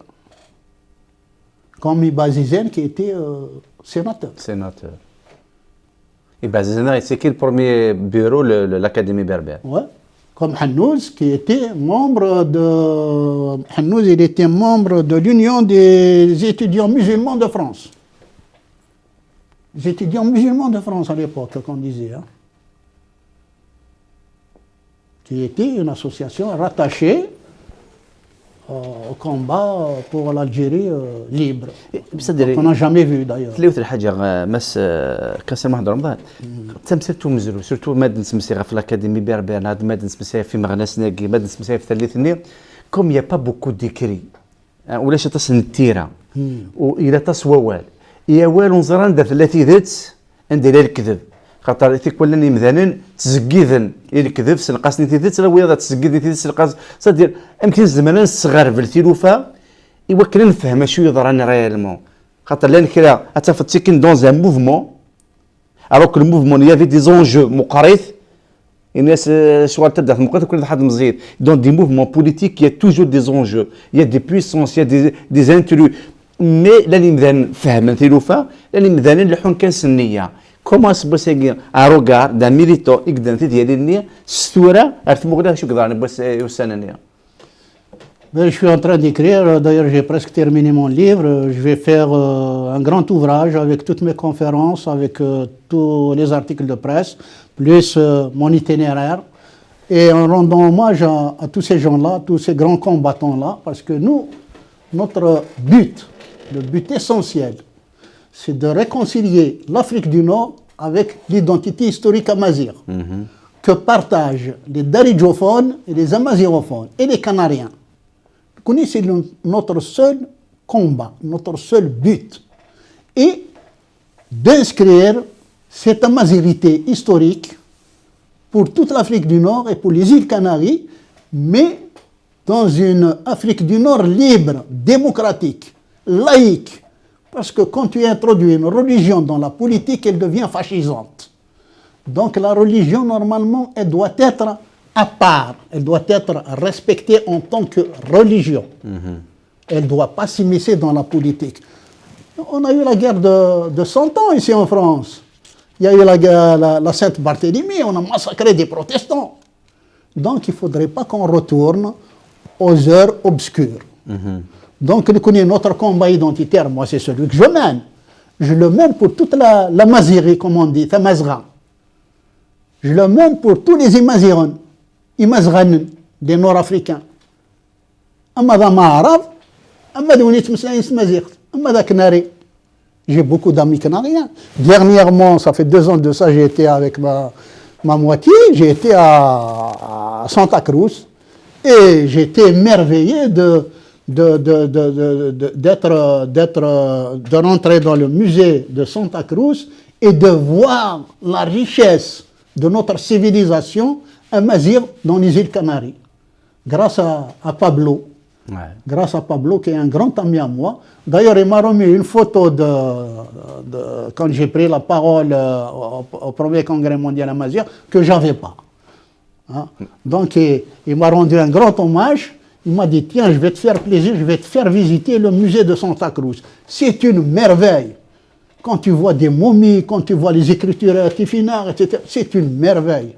Comme Ibazizen qui était sénateur.
Sénateur. Et Bazizena, c'est qui le premier bureau, l'Académie berbère?
Ouais. Comme Hannouz qui était membre de... Hannouz, il était membre de l'Union des étudiants musulmans de France. Les étudiants musulmans de France à l'époque, qu'on disait. Hein. Qui était une association rattachée au combat pour l'Algérie libre. On n'a jamais vu d'ailleurs.
تلاوت الحاجة مس كاس واحد رمضان تمثلتو مزرو سورتو ماد نسمسيها في الأكاديمي بيربير هاد ماد نسمسيها في مغناس ناقي ماد نسمسيها في ثلاثني كوم يا با بوكو ديكري ولاش تصل التيرة وإذا تصوال يا والو نزران دا ثلاثي ذات ندير الكذب خاطر ثيك ولاني مثلا تزكيذن الكذب سنقاسني ثيث راه ويا تزكيذني ثيث سنقاس صدير يمكن زمان الصغار بالثيلوفا يوكل نفهم شو يضران ريالمون خاطر لان كلا اتفتيكن دون ان موفمون الوغ الموفمون يافي دي زونجو مقريث الناس شوال تبدا في المقريث كل واحد مزيد دون دي موفمون بوليتيك يا توجور دي زونجو يا دي بويسونس يا دي انترو مي لاني مثلا فهمن ثيلوفا لاني مثلا لحون كان سنيه كوما سبوسيغي اروغار دا ميليتو يقدر ديالي النيه ستوره ارثموغدا شو قدرني بس يوسانني.
Je suis en train d'écrire, d'ailleurs j'ai presque terminé mon livre, je vais faire un grand ouvrage avec toutes mes conférences, avec tous les articles de presse, plus mon itinéraire, et en rendant hommage à tous ces gens-là, tous ces grands combattants-là, parce que nous, notre but, le but essentiel, c'est de réconcilier l'Afrique du Nord avec l'identité historique amazigh, que partagent les daridjophones et les amazirophones et les canariens. C'est notre seul combat, notre seul but. Et d'inscrire cette amazirité historique pour toute l'Afrique du Nord et pour les îles Canaries, mais dans une Afrique du Nord libre, démocratique, laïque. Parce que quand tu introduis une religion dans la politique, elle devient fascisante. Donc la religion, normalement, elle doit être à part, elle doit être respectée en tant que religion. Elle ne doit pas s'immiscer dans la politique. On a eu la guerre de 100 ans ici en France. Il y a eu la Sainte-Barthélemy, on a massacré des protestants. Donc il ne faudrait pas qu'on retourne aux heures obscures. Donc, notre combat identitaire, moi, c'est celui que je mène. Je le mène pour toute la Maziri, comme on dit, Tamazra. Je le mène pour tous les Imazirans, des Nord-Africains. Amada Maharab, Amada Unit Mazir, Amada Canari. J'ai beaucoup d'amis canariens. Dernièrement, ça fait 2 ans de ça, j'ai été avec ma moitié, j'ai été à Santa Cruz et j'ai été émerveillé de rentrer dans le musée de Santa Cruz et de voir la richesse de notre civilisation à Mazir dans les îles Canaries. Grâce à Pablo. Ouais. Grâce à Pablo, qui est un grand ami à moi. D'ailleurs, il m'a remis une photo quand j'ai pris la parole au premier congrès mondial à Mazir, que je n'avais pas. Hein? Donc, il m'a rendu un grand hommage. Il m'a dit, tiens, je vais te faire plaisir, je vais te faire visiter le musée de Santa Cruz. C'est une merveille. Quand tu vois des momies, quand tu vois les écritures artifinales, etc., c'est une merveille.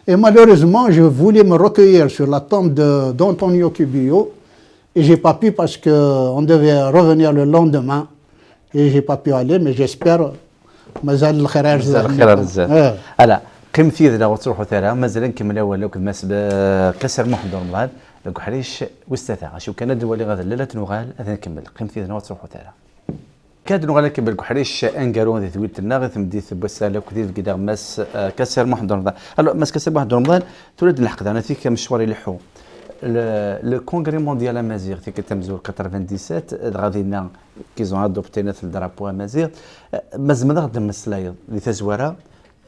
Et malheureusement, je voulais me recueillir sur la tombe d'Antonio Cubillo, et j'ai pas pu parce qu'on devait revenir le lendemain, et j'ai pas pu aller, mais j'espère مازال الخير
بزاف. هلا قيمتي اذا وتروحوا ثرا مازال نكمل ولا كما كسر محمد رمضان لك حريش واستثاغ شو كان الدولي غدا لا تنغال اذا نكمل قيمتي اذا وتروحوا ثرا كاد نغال كبل حريش انقرون ذي ثويت الناغ ثمديث بساله كثير كذا مس كسر محمد رمضان هلا مس كسر محمد رمضان تولد الحق انا فيك مشواري لحو le congrès mondial amazigh في كتمزور 97 غادينا كيزون ادوبتي ناس الدرابو امازيغ مازال غادي مسلايض اللي تزوره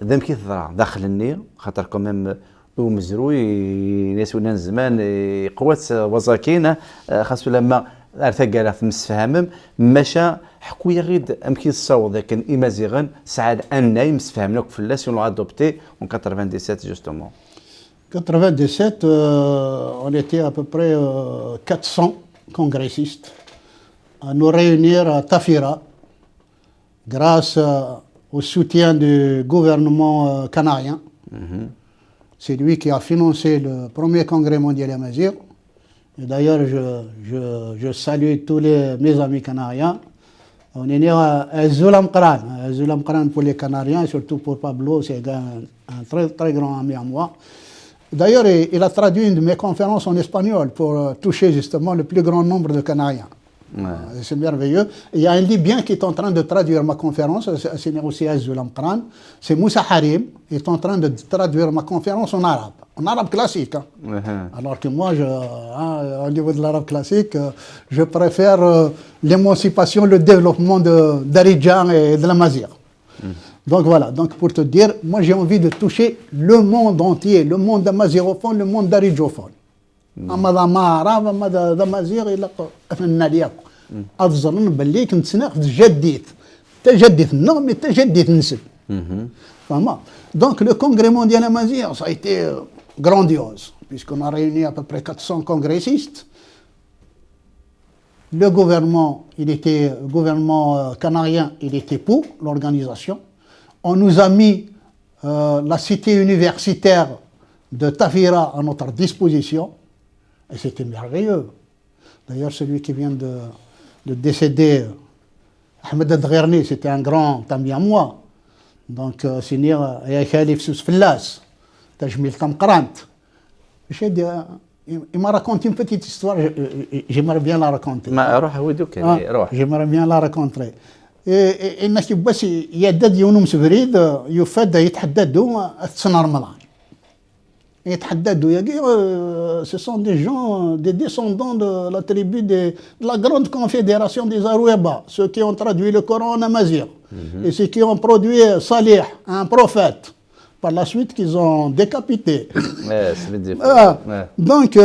ذم كي تضرع داخل النيل خاطر كوميم ومزروي ناس ولان زمان قوات وزاكينه خاصو لما ارتقى في مسفهمم مشى حكويه غيد امكي الصوت لكن امازيغن سعاد ان يمسفهمنا في اللاس يلو ادوبتي en 97 justement
97, on était à peu près 400 congressistes à nous réunir à Tafira grâce au soutien du gouvernement canarien. C'est lui qui a financé le premier congrès mondial amazigh. Et d'ailleurs, je salue tous mes amis canariens. On est né à Zoulam Kran. Zoulam Kran pour les Canariens et surtout pour Pablo, c'est un très, très grand ami à moi. D'ailleurs, il a traduit une de mes conférences en espagnol pour toucher justement le plus grand nombre de Canariens. Ouais. C'est merveilleux. Il y a un Libyen qui est en train de traduire ma conférence, c'est aussi à Zoulam Kran. C'est Moussa Harim, il est en train de traduire ma conférence en arabe classique. Hein. Alors que moi, au niveau de l'arabe classique, je préfère l'émancipation, le développement d'Aridjan et de la Mazir. Donc voilà, donc pour te dire, moi j'ai envie de toucher le monde entier, le monde amazirophone, le monde daridjophone. أما ما عرب أما دا مازيغ إلا أثنى لياك أظن باللي كنت سناخذ تجديد النغم تجديد النسل. فما Donc le congrès mondial amazigh, ça a été grandiose, puisqu'on a réuni à peu près 400 congressistes. Le gouvernement canarien, il était pour l'organisation. On nous a mis la cité universitaire de Tafira à notre disposition. Et c'était merveilleux. D'ailleurs, celui qui vient de décéder, Ahmed Adgherni, c'était un grand ami à moi. Donc, signer à Khalif Sousfellas, Tajmil Tamkrant. Il m'a raconté une petite histoire, j'aimerais bien la raconter. J'aimerais bien la raconter. الناس بس يدد يونس فريد يفاد يتحددوا سنة رمضان يتحددوا ce sont des gens, des descendants de la tribu de la grande confédération des Aroueba, ceux qui ont traduit le Coran en amazigh et ceux qui ont produit Salih, un prophète, par la suite qu'ils ont décapité. Donc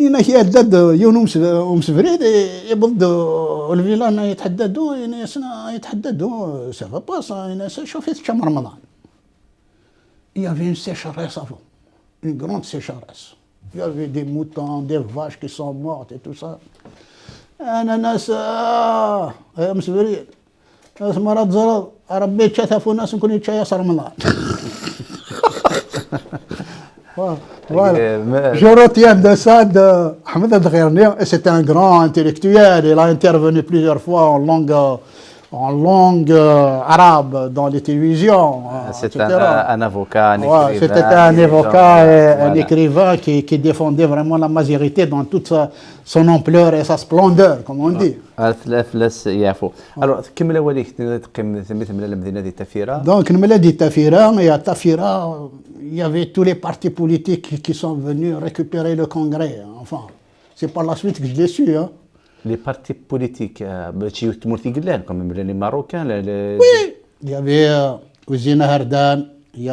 هنا يدد يونس فريد يبض الفيلان يتحددوا يتحددوا ça va pas ça شوفي شهر رمضان. Il y avait une sécheresse avant, une grande sécheresse. Il y avait des moutons, des vaches qui sont mortes et tout ça. أنا ناس يا مسفريد ناس مرات زرد ربيت شتفوا ناس نكون يتشايس رمضان. Voilà. Je retiens de ça de Ahmed Adghirni, et c'est un grand intellectuel. Il a intervenu plusieurs fois en langue arabe dans les télévisions.
C'est
etc.
un avocat, un écrivain.
C'était un avocat et un écrivain qui défendait vraiment la mazirité dans toute son ampleur et sa splendeur, comme on dit.
Alors, كمل وليك تقيم ثمث من المدينة دي تفيرة.
Donc, Nmeladi Tafira, et à Tafira, il y avait tous les partis politiques qui sont venus récupérer le congrès. Enfin, c'est par la suite que je l'ai su. Hein.
Les partis politiques, comme les Marocains.
Oui, il y avait Ouzina Hardan, il y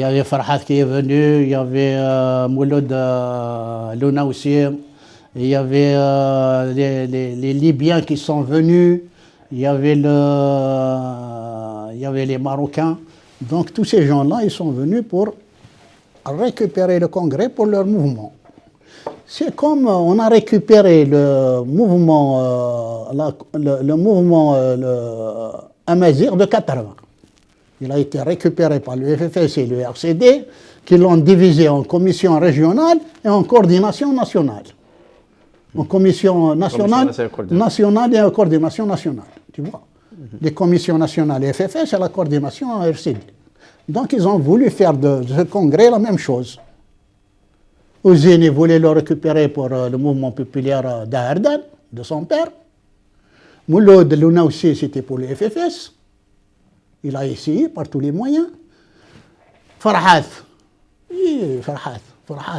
avait Farhat qui est venu, il y avait Mouloud Louna aussi, il y avait les Libyens qui sont venus, il y avait les Marocains. Donc tous ces gens-là, ils sont venus pour récupérer le congrès pour leur mouvement. C'est comme on a récupéré le mouvement, Amazigh de 80. Il a été récupéré par le FFS et le RCD, qui l'ont divisé en commission régionale et en coordination nationale. En commission nationale et en coordination nationale. Tu vois, les commissions nationales et FFS et la coordination RCD. Donc ils ont voulu faire de ce congrès la même chose. Ouzini voulait le récupérer pour le mouvement populaire d'Aherdan, de son père. Mouloud Louna aussi, c'était pour le FFS. Il a essayé par tous les moyens. Farhat,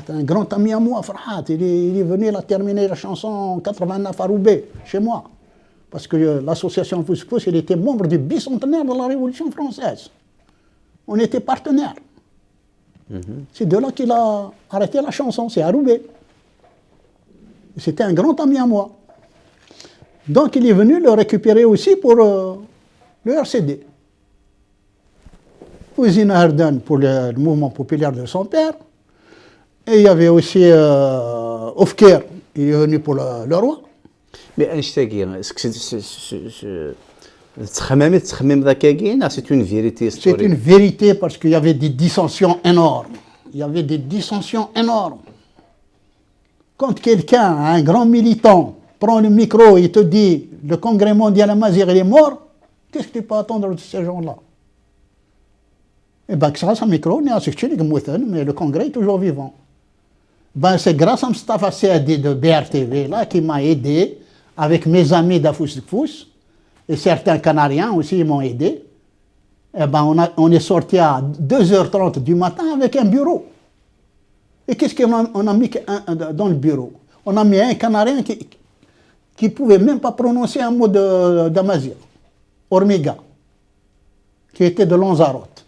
un grand ami à moi, Farhat, il est venu, il a terminé la chanson en 89 à Roubaix, chez moi. Parce que l'association Fous, il était membre du bicentenaire de la Révolution française. On était partenaires. C'est de là qu'il a arrêté la chanson, c'est à Roubaix. C'était un grand ami à moi. Donc il est venu le récupérer aussi pour le RCD. Ouzina Hardan pour le mouvement populaire de son père. Et il y avait aussi Ofker, il est venu pour le roi.
Mais est-ce que c'est une vérité historique?
C'est une vérité parce qu'il y avait des dissensions énormes. Il y avait des dissensions énormes. Quand quelqu'un, un grand militant, prend le micro et te dit le congrès mondial Amazigh est mort, qu'est-ce que tu peux attendre de ces gens-là? Eh bien, grâce à un micro, mais le congrès est toujours vivant. Ben, c'est grâce à Mustafa Saadi de BRTV là, qui m'a aidé avec mes amis d'Afous et certains Canariens aussi m'ont aidé. Eh ben, on est sorti à 2h30 du matin avec un bureau. Et qu'est-ce qu'on a mis dans le bureau? On a mis un Canarien qui ne pouvait même pas prononcer un mot d'Amazigh, Ormiga, qui était de Lanzarote.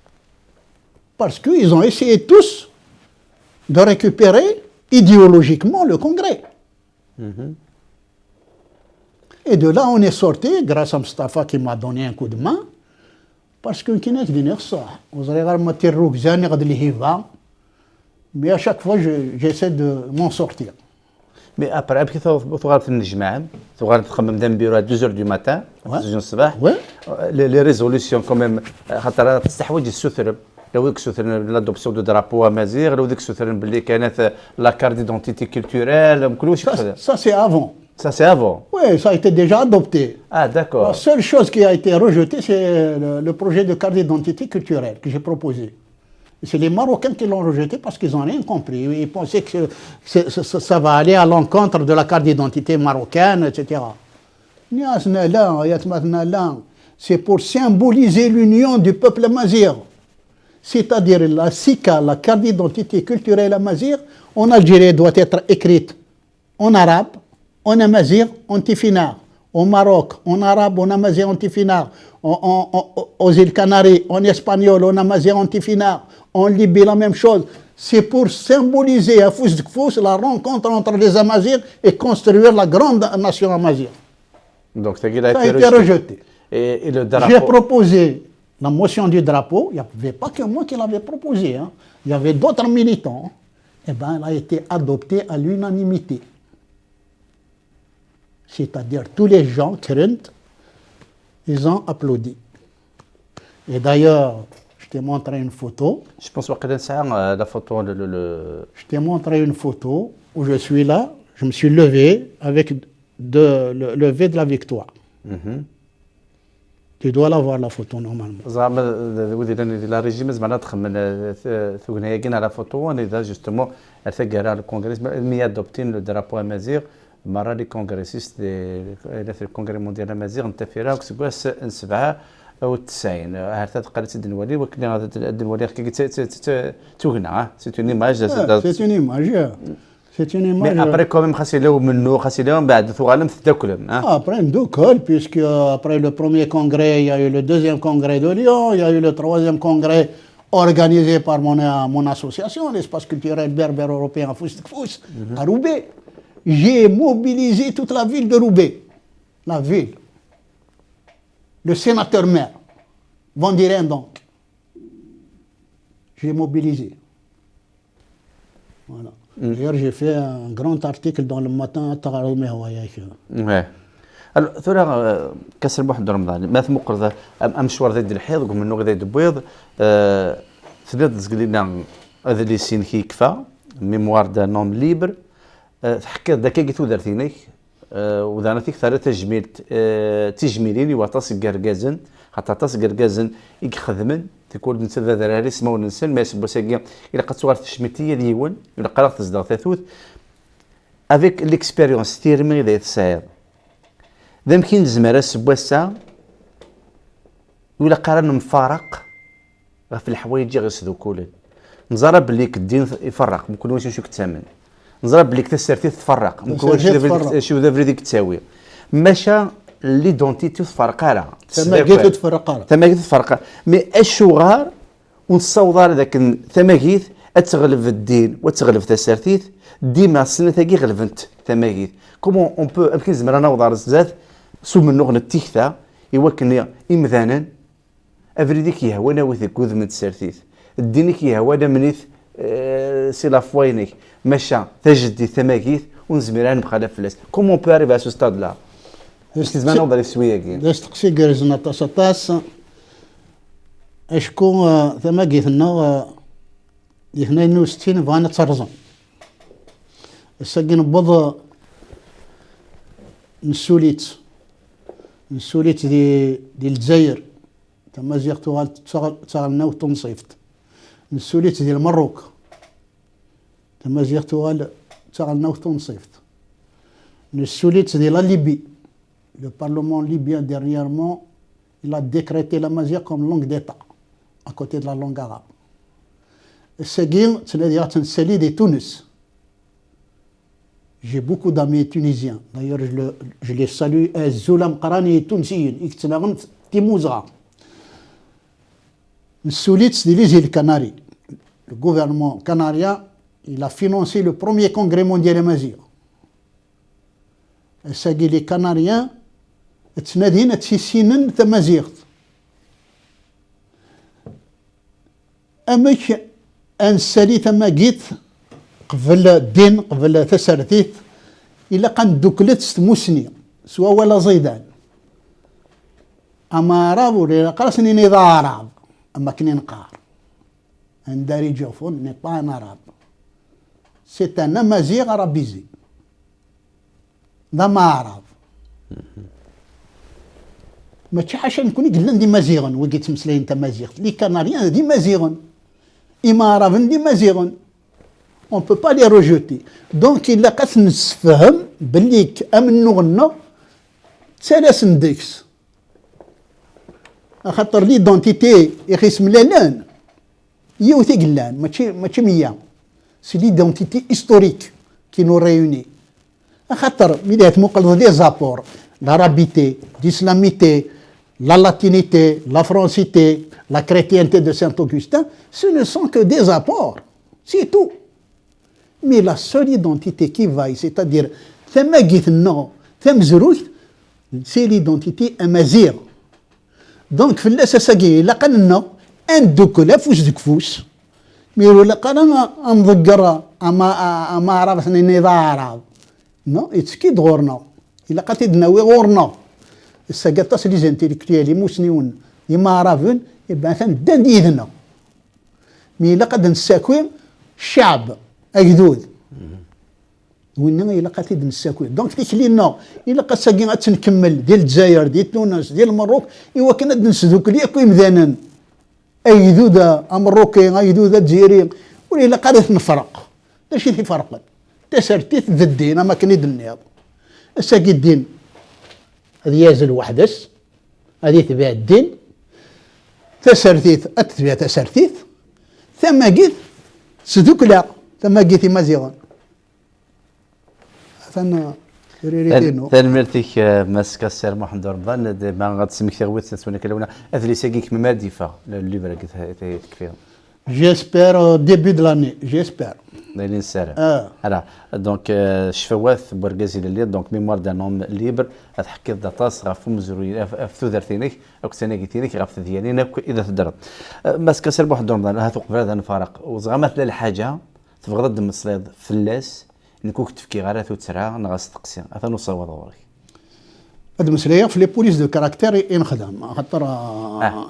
Parce qu'ils ont essayé tous de récupérer idéologiquement le congrès. Et de là, on est sorti, grâce à Mustafa qui m'a donné un coup de main, parce que mais à chaque fois, j'essaie de m'en sortir.
Mais après, tu vas في الجماعة تغادر تخمم دام بيرو 2h du matin 2 الصباح les résolutions quand même خاطر تستحوذ السثرب لو ذيك السثرب لادوبسيون دو درابو امازيغ لو ذيك السثرب باللي كانت لا كارت ديدونتيتي كولتوريل كلشي
Ça c'est avant.
Ça c'est avant.
Oui, ça a été déjà adopté.
Ah d'accord.
La seule chose qui a été rejetée, c'est le projet de carte d'identité culturelle que j'ai proposé. C'est les Marocains qui l'ont rejeté parce qu'ils n'ont rien compris. Ils pensaient que ça va aller à l'encontre de la carte d'identité marocaine, etc. C'est pour symboliser l'union du peuple amazigh. C'est-à-dire la SICA, la carte d'identité culturelle amazigh, en Algérie doit être écrite en arabe, en amazigh, en tifinagh. Au Maroc, en arabe, en amazigh, en tifinagh. Aux îles Canaries, en espagnol, en amazigh, en tifinagh. En Libye, la même chose. C'est pour symboliser à Fous la rencontre entre les Amazighs et construire la grande nation amazigh.
Donc ça a
été rejeté.
Et le drapeau...
J'ai proposé la motion du drapeau. Il n'y avait pas que moi qui l'avais proposé. Hein. Il y avait d'autres militants. Eh bien, elle a été adoptée à l'unanimité. C'est-à-dire tous les gens, ils ont applaudi. Et d'ailleurs, je t'ai montré une photo.
Je pense que la photo.
Je t'ai montré une photo où je suis là, je me suis levé avec le V de la victoire. Tu dois la voir la photo normalement.
La régime زعما تخمن ثوغنايا كاين على فوتو انا جوستومون ثقرا الكونغرس مي ادوبتين لو درابو امازيغ مرة لي كونغريسيست في الكونغري مونديال امازيغ انت في راك سكواس 97 هرتا قالت الدنوالي ولكن هذا الدنوالي كي توغنا سي اون ايماج
سي اون ايماج C'est une image.
Mais après, quand même,
après, puisque après le premier congrès, il y a eu le deuxième congrès de Lyon, il y a eu le troisième congrès organisé par mon association, l'espace culturel berbère européen à Roubaix. J'ai mobilisé toute la ville de Roubaix, la ville, le sénateur-maire, Vandiren donc. J'ai mobilisé. Voilà. D'ailleurs, j'ai fait un grand article dans le matin à Tagaromé.
Ouais. Alors, tu as كسر بواحد رمضان ما ثمقر ذا مشوار ذا الحيض قم منو غدا دبويض ثلاث زقلينا هذا اللي سين كيكفى ميموار دا نوم ليبر تحكي ذاك كي تودرتينيك وذا نتيك ثلاث تجميلين وطاس قرقازن حتى طاس قرقازن يخدمن تكون نتا ذا دراري سما وننسان ما يسبوا ساكيا إلا قد صور تشميتية ديون إلا قرأت تصدق ثاثوث افيك ليكسبيريونس تيرمي ذا يتساير ذا يمكن زمارة سبوا الساعة ولا قرار مفارق في الحوايج غيسدو كولن نزرب بليك الدين يفرق ممكن واش نشوف تامن نزرب بليك تسرتي تفرق ممكن واش شو ذا فريديك تساوي ماشا ليدونتيتي تفرق راه
تماكيت
تفرق مي الشغار ونصوض ذاك ثماكيت اتغلب الدين وتغلب تسرتيت ديما السنه تاكي غلبنت ثماكيت كومون اون بو يمكن زعما انا وضع الزات سو من نغن التيكتا يوكلني امذانا افريديك يهوى ناويثك وذ من تسرتيت الدينك يهوى منيث سي لا فوينيك ماشا تجدي ثماكيت ونزميران بخلاف فلاس كومون بو اريف ا سو ستاد لا زعما نوضع السويه كاين
باش تقسي كرزنا طاس اشكون ثماكيت لنا 62 فانا ترزن الساكن بض نسوليت دي الجزائر تما زيغتو تغالنا وتنصيفت نسوليت ديال المروك تما زيغتو تغالنا وتنصيفت نسوليت ديال ليبي le parlement libyen dernièrement il a décrété la Mazia comme langue d'État à côté de la langue arabe. C'est des Tunis. J'ai beaucoup d'amis tunisiens. D'ailleurs, je les salue. Zoulam Qarani Tunisien, Iktinagan Timouzra. Soulit de l'île Canaries. Le gouvernement canarien, il a financé le premier congrès mondial à Mazir. Et les Canariens, تنادين تسيسينن تمازيغت أمش أنسالي تماقيت قبل الدين قبل تسرتيت إلا قان دوكلت ستموسني سوا ولا زيدان أما رابو لي قرسني نضا راب أما كني نقار انداري جوفون نيبا نراب سي ان مازيغ رابيزي ذا ما عرب ماشي حاشا نكون قلنا دي مازيغن وقيت مسلاين تا مازيغ لي كناريان دي مازيغن إمارافن دي مازيغن اون بو با لي روجوتي دونك إلا قاس نسفهم بلي أمنو غنا ثلاث نديكس خاطر ليدونتيتي يخيس ملالان يوثي قلان ماشي مية سي ليدونتيتي هيستوريك كي نو ريوني خاطر ملي تموقل دي زابور l'arabité, l'islamité, la latinité, la francité, la chrétienté de Saint-Augustin, ce ne sont que des apports, c'est tout. Mais la seule identité qui vaille, c'est-à-dire, c'est l'identité amazigh. Donc, في الأساسية لقنا عندك لا فوس ديك فوس ميرو لقنا نذكر أما عرفنا نضارب نو يتسكي دغورنا إلا قاتدنا ويغورنا الساقطاس لي زانتيليكتويال يموسنيون يما رافون يبقى ثان دان ديدنا مي إلا قد نساكوي الشعب أجدود وين إلا قد نساكوي دونك ديك لينا إلا قد ساكي غتنكمل ديال الجزائر ديال تونس ديال المروك إوا كنا نسدوك ليك مذانا أجدود أمروكي أجدود الجزائري وإلا قد نفرق اش اللي فرقا تسرتيت ذا الدين ما كان يدنيض الساقي الدين هذه يازل وحدس هذه تبع الدين تسرتيت اتبع تسرتيت ثم قيت سدوك لا ثم قيت مزيغا ثنا ريريتينو
تنمرتيك ماسكا السير محمد رمضان ما غتسميك تغويت تسونا كلونا اذلي ساقيك ممادفه اللي براك تكفيهم
جيسبر ديبي دو لاني جيسبر
لين السنه هلا دونك شفوات بورغازي اللي دونك ميموار دان هوم ليبر تحكي داتاس غاف مزروي في ثوثرتينيك او كسناكيتينيك غاف ديالينا اذا تدرب ماسكا سير بواحد رمضان هاتو قبل هذا نفارق وزغا مثلا الحاجه تبغى ضد المصليد فلاس نكوك تفكي غير ثو تسرع نغاس تقسي هذا نصور دوري
هاد المسليه في لي بوليس دو كاركتير نخدم خاطر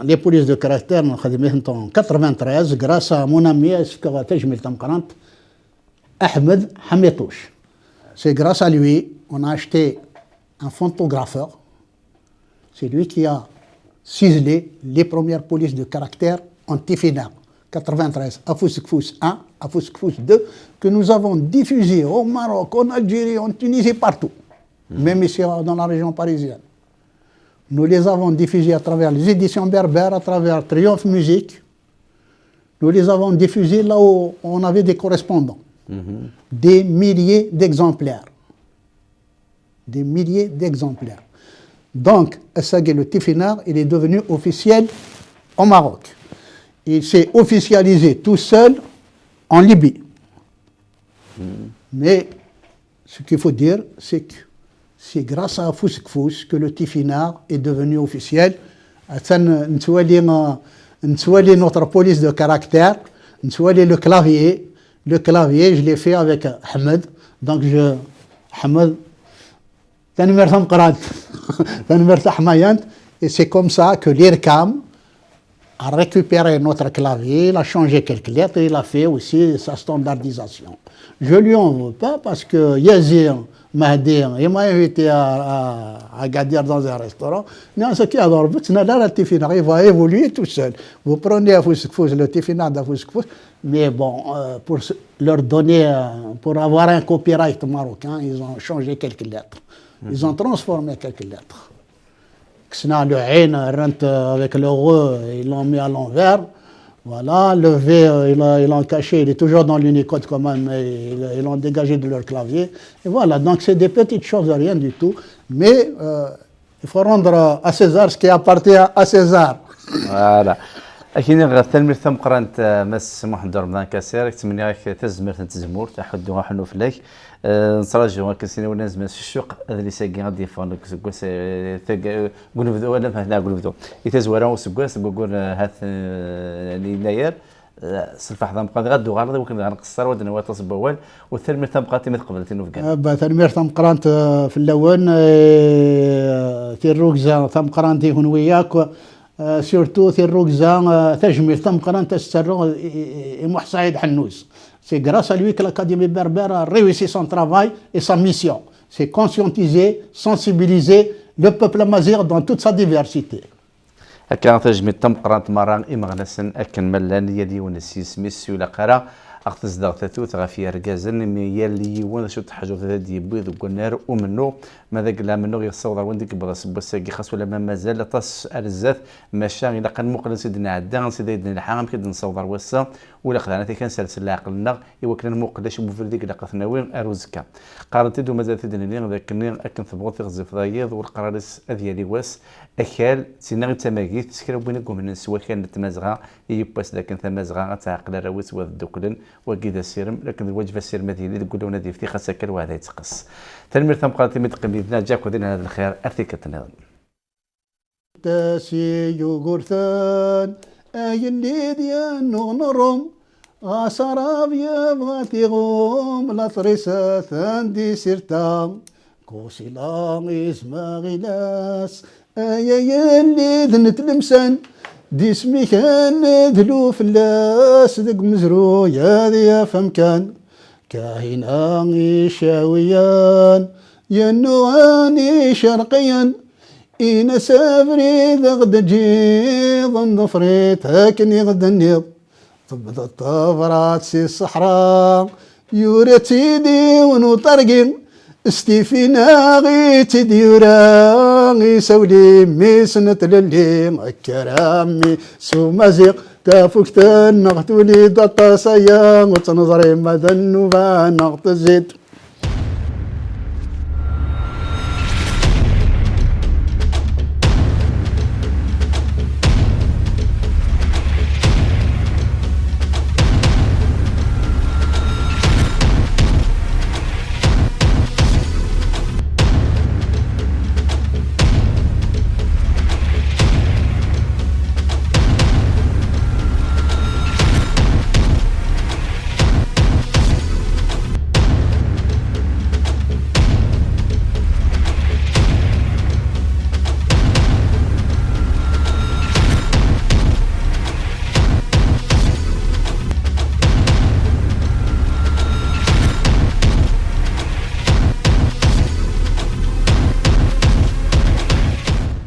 لي بوليس دو كاركتير نخدم 93 غراسا مون امي اسكو تجميل تمقرانت Ahmed Hametouche. C'est grâce à lui on a acheté un photographeur. C'est lui qui a ciselé les premières polices de caractère en Tifina 93, à Fouskfous 1, à Fouskfous 2, que nous avons diffusé au Maroc, en Algérie, en Tunisie, partout, même ici dans la région parisienne. Nous les avons diffusés à travers les éditions berbères, à travers Triomphe Musique. Nous les avons diffusés là où on avait des correspondants. Des milliers d'exemplaires. Des milliers d'exemplaires. Donc, Essagé le Tifinagh, il est devenu officiel au Maroc. Il s'est officialisé tout seul en Libye. Mais ce qu'il faut dire, c'est que c'est grâce à Fouskfous que le Tifinagh est devenu officiel. Notre police de caractère, le clavier. Le clavier, je l'ai fait avec Ahmed. Donc, Ahmed, et c'est comme ça que l'IRCAM a récupéré notre clavier, il a changé quelques lettres et il a fait aussi sa standardisation. Je lui en veux pas parce que Yazir Mahdi, il m'a invité à Gadir dans un restaurant. Mais ce qui adore, il va évoluer tout seul. Vous prenez à Fouskfous, le Tifinagh de Fouskfous, mais bon, pour leur donner, pour avoir un copyright marocain, ils ont changé quelques lettres. Ils ont transformé quelques lettres. Ksna le Ain, avec le Re, ils l'ont mis à l'envers. Voilà, le V, ils l'ont caché, il est toujours dans l'Unicode quand même, mais ils l'ont dégagé de leur clavier. Et voilà, donc c'est des petites choses, rien du tout. Mais il faut rendre à César ce qui appartient à César.
Voilà. أكيد غثلمي ثم قرنت مس محمد رمضان كاسير تمني غاك تزمر تزمور تحدو غحنو فلاك نصراجو كنسينا وناس مس الشوق هذا اللي ساقي غادي يفون كسكوس قولوا بدو ولا لا قولوا بدو يتزورا وسكوس قول هاث يناير سلفح ذم قاد غدو غارض وكن غنقصر ودنا واتصل بوال والثلمي ثم قاتي قبل تنو فكان
ثلمي ثم قرنت في اللون تيروكزا ثم قرنتي هون وياك surtout في الركزة تجميل ثم قرنت السر محمد سعيد حنوس. C'est grâce à lui que l'Académie berbère a réussi son travail et sa mission. C'est conscientiser, sensibiliser le peuple amazigh dans toute sa diversité.
كان تجميل ثم قرنت مران إمغنسن أكن ملان يدي ونسيس ميسي ولا قرا أخذ صداق تثوث غافي رجازن ميالي وانا شو تحجر ذي بيض وقنار ومنو ماذا قلا منو غير الصوضة وندك بغاس بساقي خاص ولا ما مازال طاس الزاف ماشا إلا كان مقلن سيدنا عدان سيدنا الحرام كد نصوضر وسا ولا خلعنا كان سلسل عقلنا يوكلنا مقلش مفرديك لا قثناوين أروزكا قارنت دو مازال تدنا لي ذاك أكن ثبوت في غزف ضايض والقرارس أذيالي واس أكال سينا غير تماكيت تسكرا بينكم من سوا كانت تمازغا يباس لكن تمازغا تعقل رويس وذوكلن وكيد السيرم لكن الوجبه السير مدينه تقول لنا دي فتي خاصك الواحد يتقص تنمير ثم قالت لي تقميدنا جاك ودينا هذا الخير ارثيك النظام
تاسي يوغورثان ايني ديال نغنرم غاسراب يبغاتي غوم لا طريسة ثاندي سيرتا كوسيلا اسما غلاس ايا يلي ذنت المسان دي اسمي كان دلو فلاس دق مزرو يا ذي فمكان كاهنا شاويان ينواني شرقيا إنا سافري ذغد جيض نفريت هاكني غد النيض تبدا الطفرات سي الصحراء يورتي دي ونو طرقين استيفينا غيتي ديورا سولي ميسنة للي الكرامي سو مزيق تافوك تنغت وليد الطاسيا وتنظري مدى النوبة نغت الزيت